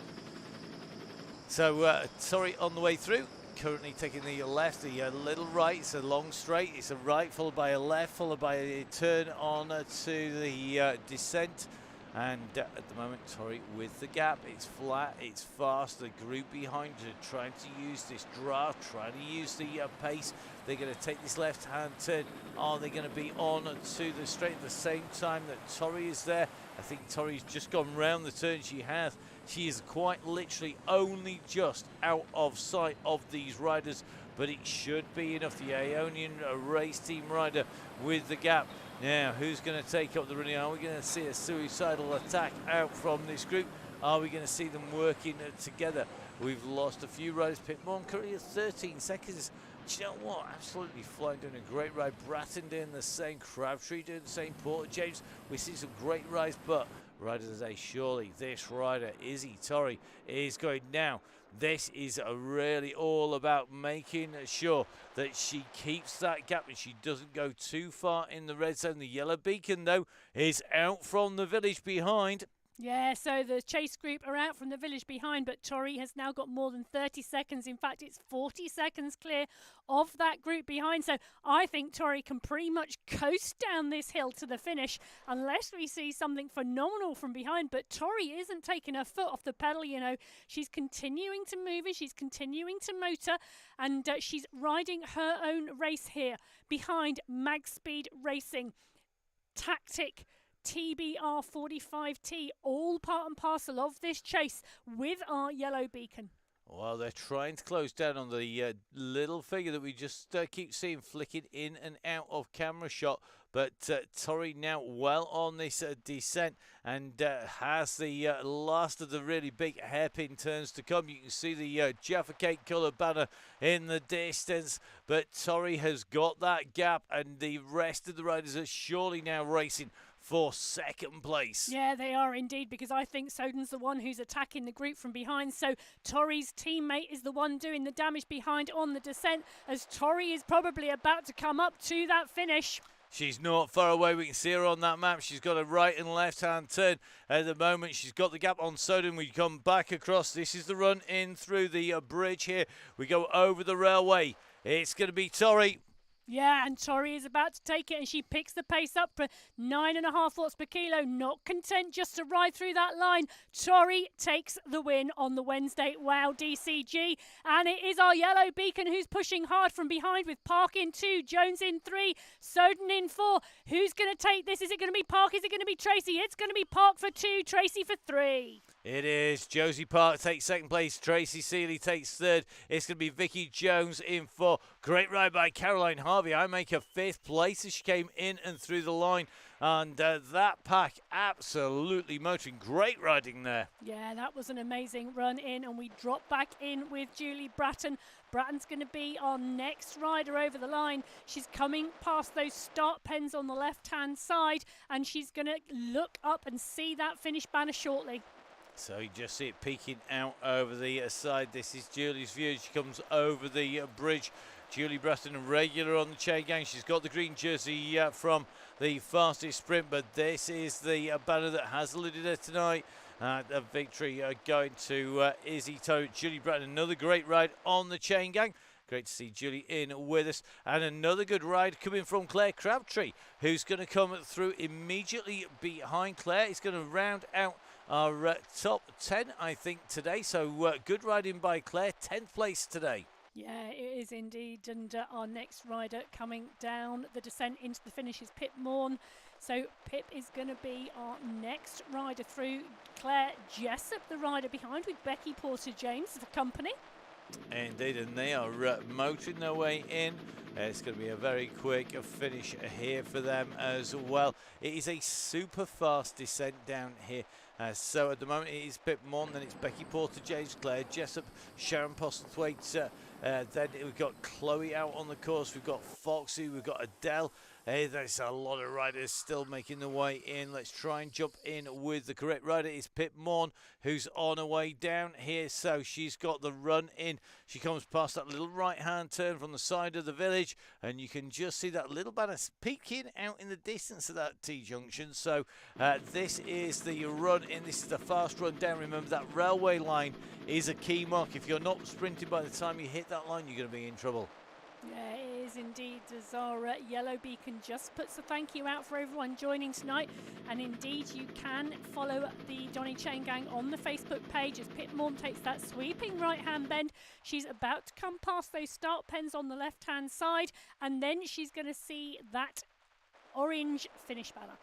So Torrey on the way through, currently taking the left, the little right. It's a long straight. It's a right followed by a left, followed by a turn on to the descent. And at the moment, Torrey with the gap. It's flat, it's fast. The group behind her trying to use this draft, trying to use the pace. They're going to take this left-hand turn. Are they going to be on to the straight at the same time that Torrey is there? I think Torrey's just gone round the turn she has. She is quite literally only just out of sight of these riders, but it should be enough. The Ionian race team rider with the gap. Now, who's going to take up the running? Are we going to see a suicidal attack out from this group? Are we going to see them working together? We've lost a few riders. Pitmore currently at 13 seconds. Do you know what? Absolutely flying, doing a great ride. Bratton doing the same. Crabtree doing the same. Porter James, we see some great rides, but riders say surely this rider, Izzy Torrey, is going now. This is really all about making sure that she keeps that gap and she doesn't go too far in the red zone. The yellow beacon, though, is out from the village behind. Yeah, so the chase group are out from the village behind, but Torrey has now got more than 30 seconds. In fact, it's 40 seconds clear of that group behind. So I think Torrey can pretty much coast down this hill to the finish unless we see something phenomenal from behind. But Torrey isn't taking her foot off the pedal, you know. She's continuing to move it, she's continuing to motor, and she's riding her own race here behind Mag Speed Racing. Tactic TBR 45T, all part and parcel of this chase with our yellow beacon. Well, they're trying to close down on the little figure that we just keep seeing flicking in and out of camera shot. But Torrey now well on this descent and has the last of the really big hairpin turns to come. You can see the Jaffa Cake colour banner in the distance. But Torrey has got that gap and the rest of the riders are surely now racing for second place. Yeah, they are indeed, because I think Soden's the one who's attacking the group from behind. So Torrey's teammate is the one doing the damage behind on the descent, as Torrey is probably about to come up to that finish. She's not far away. We can see her on that map. She's got a right and left hand turn at the moment. She's got the gap on Soden. We come back across. This is the run in through the bridge here. We go over the railway. It's going to be Tori. Yeah, and Tori is about to take it, and she picks the pace up for 9.5 watts per kilo. Not content just to ride through that line. Tori takes the win on the Wednesday Wow DCG, and it is our yellow beacon who's pushing hard from behind with Park in 2, Jones in 3, Soden in 4. Who's going to take this? Is it going to be Park? Is it going to be Tracy? It's going to be Park for 2, Tracy for 3. It is. Josie Park takes second place. Tracy Seeley takes third. It's going to be Vicky Jones in 4. Great ride by Caroline Harvey. I make her 5th place as she came in and through the line. And that pack absolutely motoring. Great riding there. Yeah, that was an amazing run in, and we drop back in with Julie Bratton. Bratton's going to be our next rider over the line. She's coming past those start pens on the left-hand side, and she's going to look up and see that finish banner shortly. So you just see it peeking out over the side. This is Julie's view. She comes over the bridge. Julie Bratton, a regular on the Chaingang. She's got the green jersey from the fastest sprint, but this is the banner that has eluded her tonight. The victory going to Izzy Tote. Julie Bratton, another great ride on the Chaingang. Great to see Julie in with us. And another good ride coming from Claire Crabtree, who's going to come through immediately behind Claire. It's going to round out our top 10, I think, today. So good riding by Claire, 10th place today. Yeah, it is indeed. And our next rider coming down the descent into the finish is Pip Morn. So Pip is going to be our next rider through. Claire Jessup, the rider behind, with Becky Porter-James for company. Indeed, and they are motoring their way in. It's going to be a very quick finish here for them as well. It is a super fast descent down here. So at the moment it is Pip Morn, then it's Becky Porter-James, Claire Jessup, Sharon Postlethwaite. Then we've got Chloe out on the course. We've got Foxy, we've got Adele. There's a lot of riders still making their way in. Let's try and jump in with the correct rider. It's Pip Morn, who's on her way down here. So she's got the run in. She comes past that little right-hand turn from the side of the village, and you can just see that little banner peeking out in the distance of that T-junction. So this is the run in. This is the fast run down. Remember, that railway line is a key mark. If you're not sprinting by the time you hit that line, you're going to be in trouble. Yeah, it is indeed. As our yellow beacon just puts a thank you out for everyone joining tonight. And indeed, you can follow the Donny Chaingang on the Facebook page as Pip Morn takes that sweeping right-hand bend. She's about to come past those start pens on the left-hand side, and then she's going to see that orange finish banner.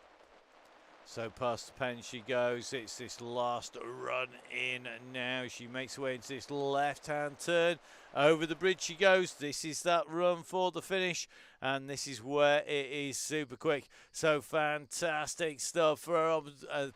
So past the pen she goes. It's this last run in now. She makes her way into this left-hand turn. Over the bridge she goes. This is that run for the finish. And this is where it is super quick. So fantastic stuff for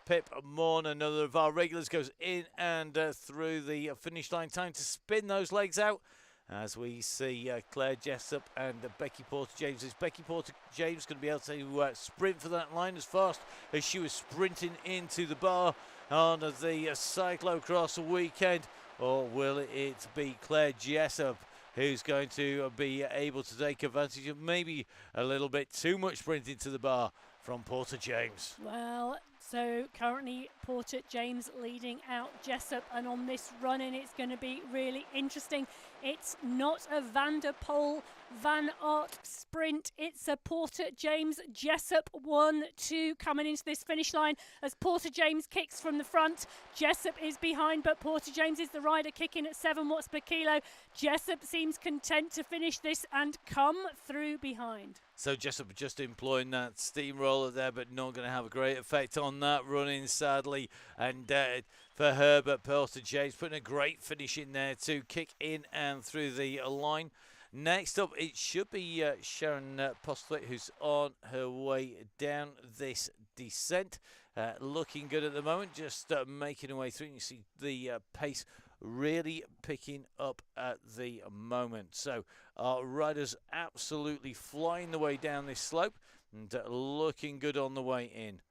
Pip Morn. Another of our regulars goes in and through the finish line. Time to spin those legs out. As we see Claire Jessup and Becky Porter-James. Is Becky Porter-James going to be able to sprint for that line as fast as she was sprinting into the bar on the cyclocross weekend? Or will it be Claire Jessup who's going to be able to take advantage of maybe a little bit too much sprinting to the bar from Porter-James? Well, so currently Porter-James leading out Jessup, and on this run-in it's going to be really interesting. It's not a Van der Poel Van Aert sprint. It's a Porter-James Jessup 1-2 coming into this finish line as Porter-James kicks from the front. Jessup is behind, but Porter-James is the rider kicking at 7 watts per kilo. Jessup seems content to finish this and come through behind. So Jessup just employing that steamroller there, but not going to have a great effect on that run-in, sadly. And for her, but Porter-James putting a great finish in there to kick in and through the line. Next up, it should be Sharon Postlethwaite, who's on her way down this descent. Looking good at the moment, just making her way through. You see the pace really picking up at the moment. So our riders absolutely flying the way down this slope and looking good on the way in.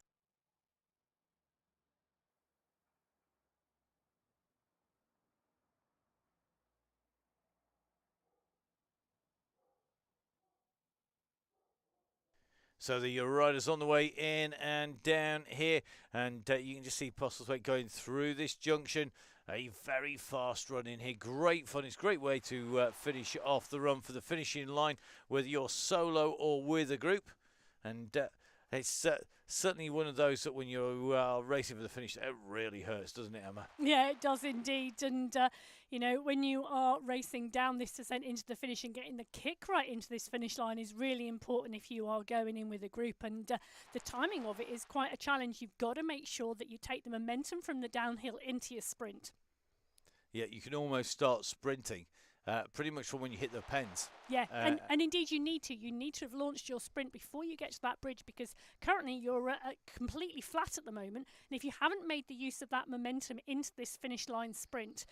So the riders on the way in and down here, and you can just see Postlethwaite going through this junction. A very fast run in here, great fun. It's a great way to finish off the run for the finishing line, whether you're solo or with a group. And it's certainly one of those that when you're racing for the finish, it really hurts, doesn't it, Emma? Yeah, it does indeed. And, you know, when you are racing down this descent into the finish and getting the kick right into this finish line is really important if you are going in with a group. And the timing of it is quite a challenge. You've got to make sure that you take the momentum from the downhill into your sprint. Yeah, you can almost start sprinting pretty much from when you hit the pens. Yeah, and indeed you need to. You need to have launched your sprint before you get to that bridge, because currently you're completely flat at the moment. And if you haven't made the use of that momentum into this finish line sprint,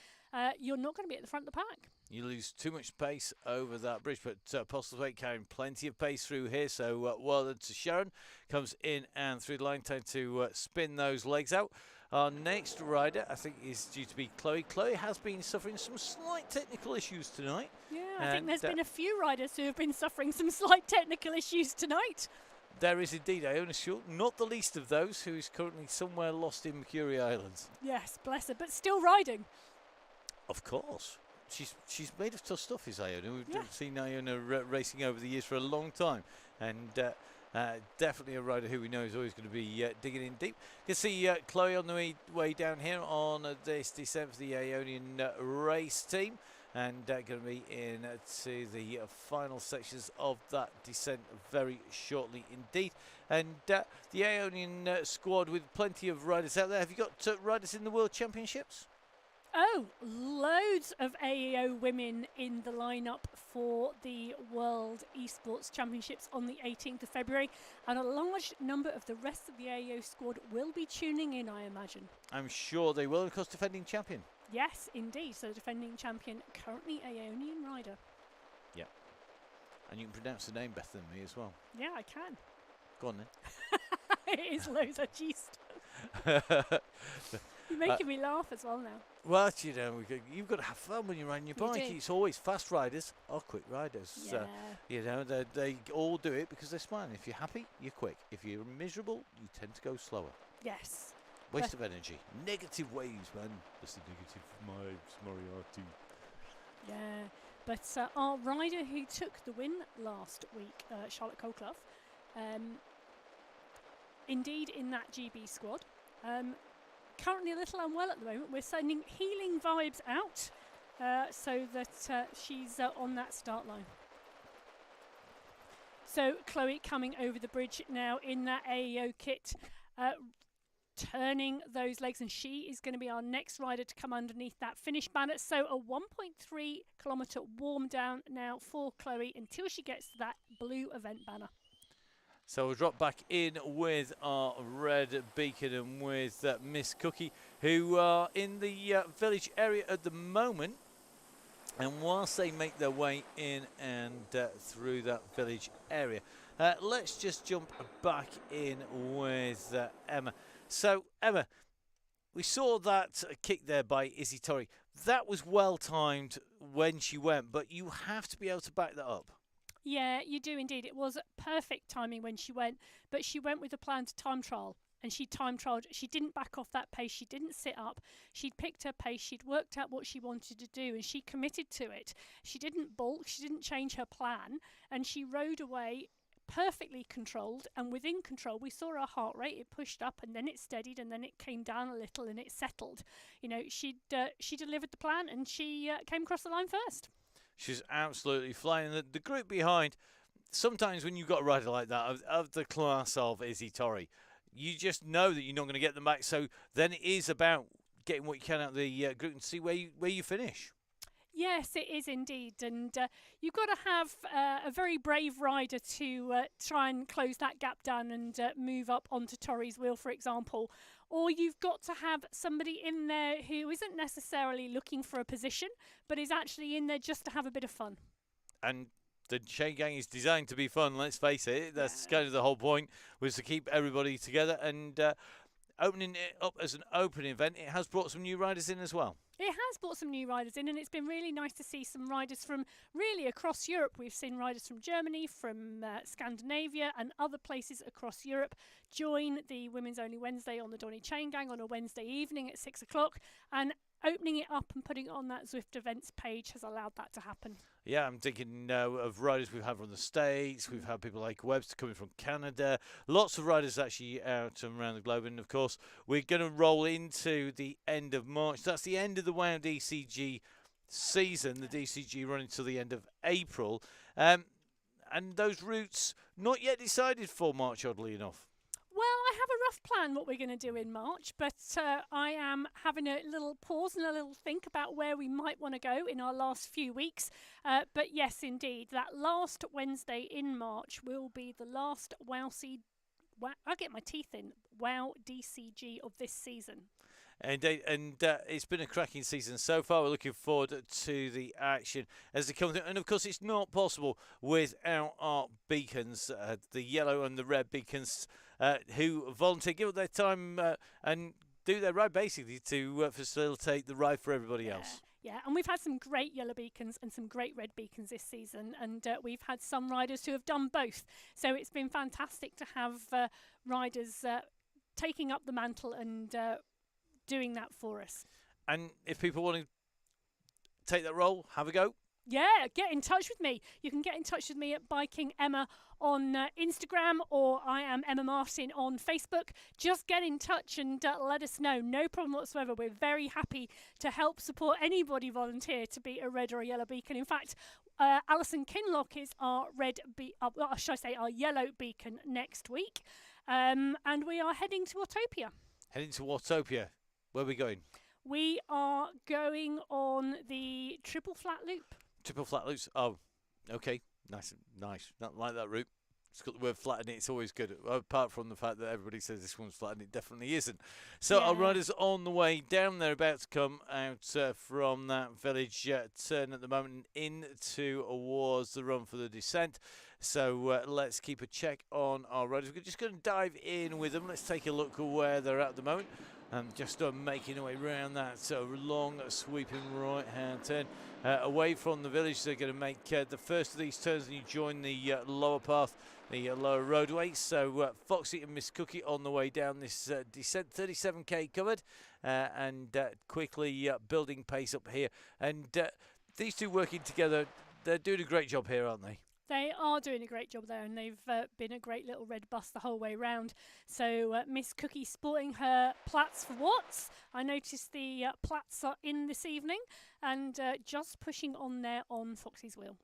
you're not going to be at the front of the pack. You lose too much pace over that bridge, but Postlethwaite carrying plenty of pace through here. So well done to Sharon. Comes in and through the line, time to spin those legs out. Our next rider, I think, is due to be Chloe. Chloe has been suffering some slight technical issues tonight. Yeah, I think there's been a few riders who have been suffering some slight technical issues tonight. There is indeed, Iona Short, not the least of those, who is currently somewhere lost in Mercury Islands. Yes, bless her, but still riding. Of course. She's made of tough stuff, is Iona. We've seen Iona racing over the years for a long time. And definitely a rider who we know is always going to be digging in deep. You can see Chloe on the way down here on this descent for the Ionian race team, and going to be in to the final sections of that descent very shortly indeed. And the Ionian squad with plenty of riders out there. Have you got riders in the World Championships? Oh, loads of AEO women in the lineup for the World Esports Championships on the 18th of February, and a large number of the rest of the AEO squad will be tuning in, I imagine. I'm sure they will, of course, defending champion. Yes, indeed. So defending champion, currently Aeonian rider. Yeah. And you can pronounce the name better than me as well. Yeah, I can. Go on then. It is Loza Gist. You're making me laugh as well now. Well, you know, you've got to have fun when you're riding your bike. It's always fast riders or quick riders. Yeah. You know, they all do it because they're smiling. If you're happy, you're quick. If you're miserable, you tend to go slower. Yes. Waste of energy. Negative waves, man. That's the negative vibes, Moriarty. Yeah. But our rider who took the win last week, Charlotte Colclough, indeed in that GB squad, currently a little unwell at the moment. We're sending healing vibes out so that she's on that start line. So Chloe coming over the bridge now in that AEO kit, turning those legs, and she is going to be our next rider to come underneath that finish banner. So a 1.3 kilometre warm down now for Chloe until she gets to that blue event banner. So we'll drop back in with our red beacon and with Miss Cookie, who are in the village area at the moment. And whilst they make their way in and through that village area, let's just jump back in with Emma. So, Emma, we saw that kick there by Izzy Torrey. That was well timed when she went, but you have to be able to back that up. Yeah, you do indeed. It was perfect timing when she went, but she went with a plan to time trial, and she time trialed. She didn't back off that pace. She didn't sit up. She'd picked her pace. She'd worked out what she wanted to do, and she committed to it. She didn't balk. She didn't change her plan, and she rode away perfectly controlled and within control. We saw her heart rate. It pushed up, and then it steadied, and then it came down a little, and it settled. You know, she delivered the plan, and she came across the line first. She's absolutely flying. The group behind, sometimes when you've got a rider like that, of the class of Izzy Torrey, you just know that you're not going to get them back. So then it is about getting what you can out of the group and see where you finish. Yes, it is indeed. And you've got to have a very brave rider to try and close that gap down and move up onto Torrey's wheel, for example. Or you've got to have somebody in there who isn't necessarily looking for a position, but is actually in there just to have a bit of fun. And the Chaingang is designed to be fun, let's face it. That's kind of the whole point, was to keep everybody together. And opening it up as an open event, it has brought some new riders in as well. It has brought some new riders in, and it's been really nice to see some riders from really across Europe. We've seen riders from Germany, from Scandinavia, and other places across Europe join the Women's Only Wednesday on the Donny Chaingang on a Wednesday evening at 6 o'clock. And opening it up and putting it on that Zwift events page has allowed that to happen. Yeah, I'm thinking of riders we've had from the States. We've had people like Webster coming from Canada. Lots of riders actually out and around the globe. And, of course, we're going to roll into the end of March. That's the end of the WOW DCG season, the DCG running till the end of April. And those routes not yet decided for March, oddly enough. Well, I have a rough plan what we're going to do in March, but I am having a little pause and a little think about where we might want to go in our last few weeks. But yes, indeed, that last Wednesday in March will be the last I'll get my teeth in, WOW DCG of this season. And it's been a cracking season so far. We're looking forward to the action as it comes in. And, of course, it's not possible without our beacons, the yellow and the red beacons, who volunteer, give up their time and do their ride, basically, to facilitate the ride for everybody else. Yeah, and we've had some great yellow beacons and some great red beacons this season, and we've had some riders who have done both. So it's been fantastic to have riders taking up the mantle and doing that for us. And if people want to take that role, have a go. Yeah, get in touch with me. You can get in touch with me at Biking Emma on Instagram, or I am Emma Martin on Facebook. Just get in touch and let us know. No problem whatsoever. We're very happy to help support anybody volunteer to be a red or a yellow beacon. In fact, Alison Kinlock is our our yellow beacon next week, and we are heading to Autopia. Heading to Autopia. Where are we going? We are going on the triple flat loop. Triple flat loops. Oh, okay. Nice. Not like that route. It's got the word flat in it. It's always good. Apart from the fact that everybody says this one's flat, and it definitely isn't. So our riders on the way down. They're about to come out from that village turn at the moment in towards the run for the descent. So let's keep a check on our riders. We're just going to dive in with them. Let's take a look at where they're at the moment. Just making our way around that long sweeping right-hand turn away from the village. They're going to make the first of these turns, and you join the lower path, the lower roadway. So Foxy and Miss Cookie on the way down this descent, 37k covered, and quickly building pace up here. And these two working together, they're doing a great job here, aren't they? They are doing a great job there, and they've been a great little red bus the whole way round. So Miss Cookie sporting her plaits for Watts. I noticed the plaits are in this evening, and just pushing on there on Foxy's wheel.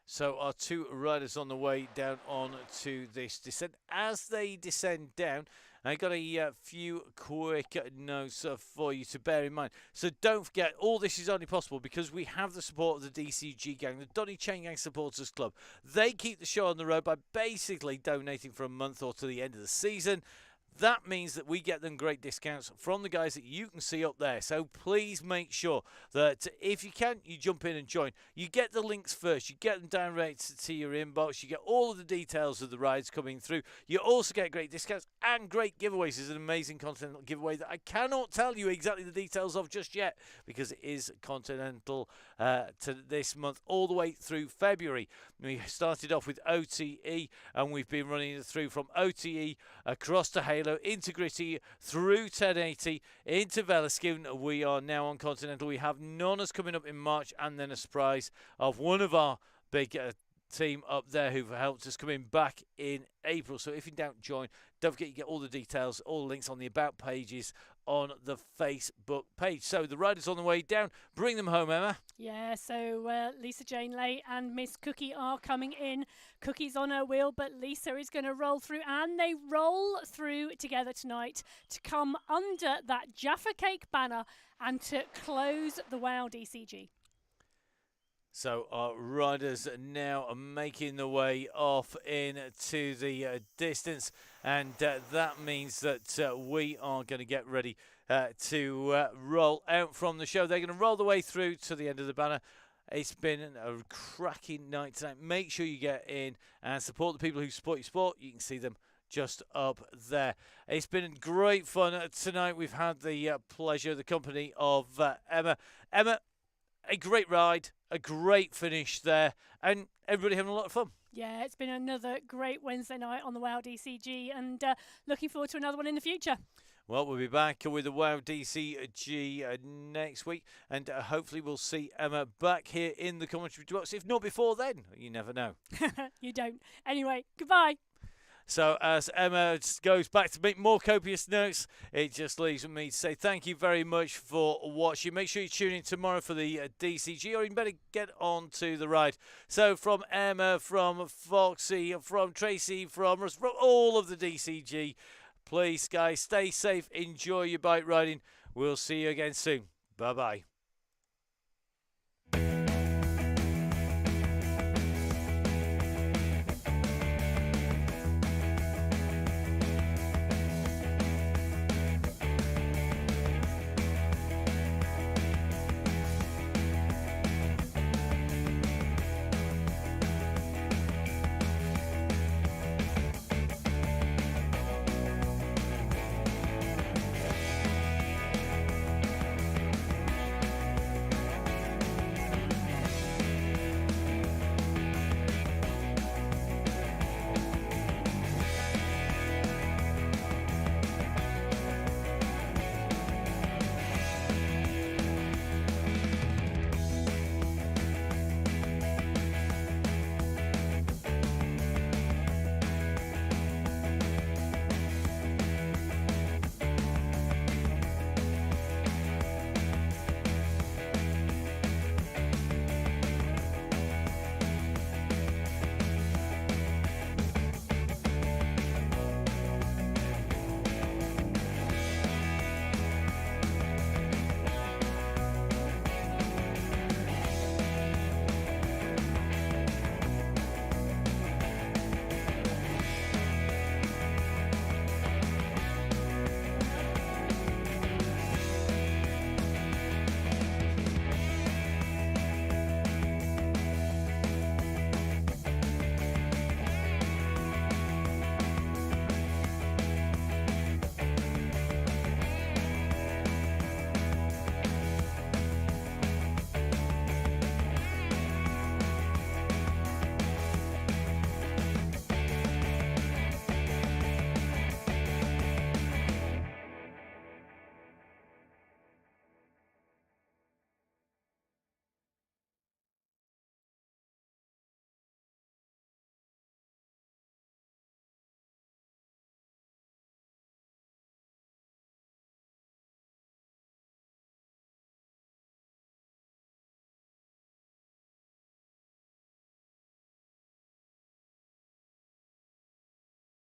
So our two riders on the way down on to this descent. As they descend down, I got a few quick notes for you to bear in mind. So don't forget, all this is only possible because we have the support of the DCG gang, the Donny Chaingang Supporters Club. They keep the show on the road by basically donating for a month or to the end of the season. That means that we get them great discounts from the guys that you can see up there. So please make sure that if you can, you jump in and join. You get the links first. You get them downloaded to your inbox. You get all of the details of the rides coming through. You also get great discounts and great giveaways. There's an amazing continental giveaway that I cannot tell you exactly the details of just yet because it is continental to this month all the way through February. We started off with OTE and we've been running it through from OTE across to Halo, into Gritty, through 1080, into Velaskin. We are now on Continental. We have Nonnas coming up in March, and then a surprise of one of our big team up there who've helped us coming back in April. So if you don't join, don't forget you get all the details, all the links on the About pages on the Facebook page. So the riders on the way down, bring them home, Emma. Yeah, so Lisa Jane Lay and Miss Cookie are coming in. Cookie's on her wheel, but Lisa is going to roll through, and they roll through together tonight to come under that Jaffa Cake banner and to close the WOW DCG. So our riders now are making the way off into the distance, and that means that we are going to get ready to roll out from the show. They're going to roll the way through to the end of the banner. It's been a cracking night tonight. Make sure you get in and support the people who support your sport. You can see them just up there. It's been great fun tonight. We've had the pleasure, the company of Emma. Emma, a great ride, a great finish there, and everybody having a lot of fun. Yeah, it's been another great Wednesday night on the WOW DCG, and looking forward to another one in the future. Well, we'll be back with the WOW DCG next week, and hopefully we'll see Emma back here in the commentary box. If not before then, you never know. You don't. Anyway, goodbye. So as Emma goes back to make more copious notes, it just leaves me to say thank you very much for watching. Make sure you tune in tomorrow for the DCG, or even better, get on to the ride. So from Emma, from Foxy, from Tracy, from us, from all of the DCG, please, guys, stay safe, enjoy your bike riding. We'll see you again soon. Bye-bye.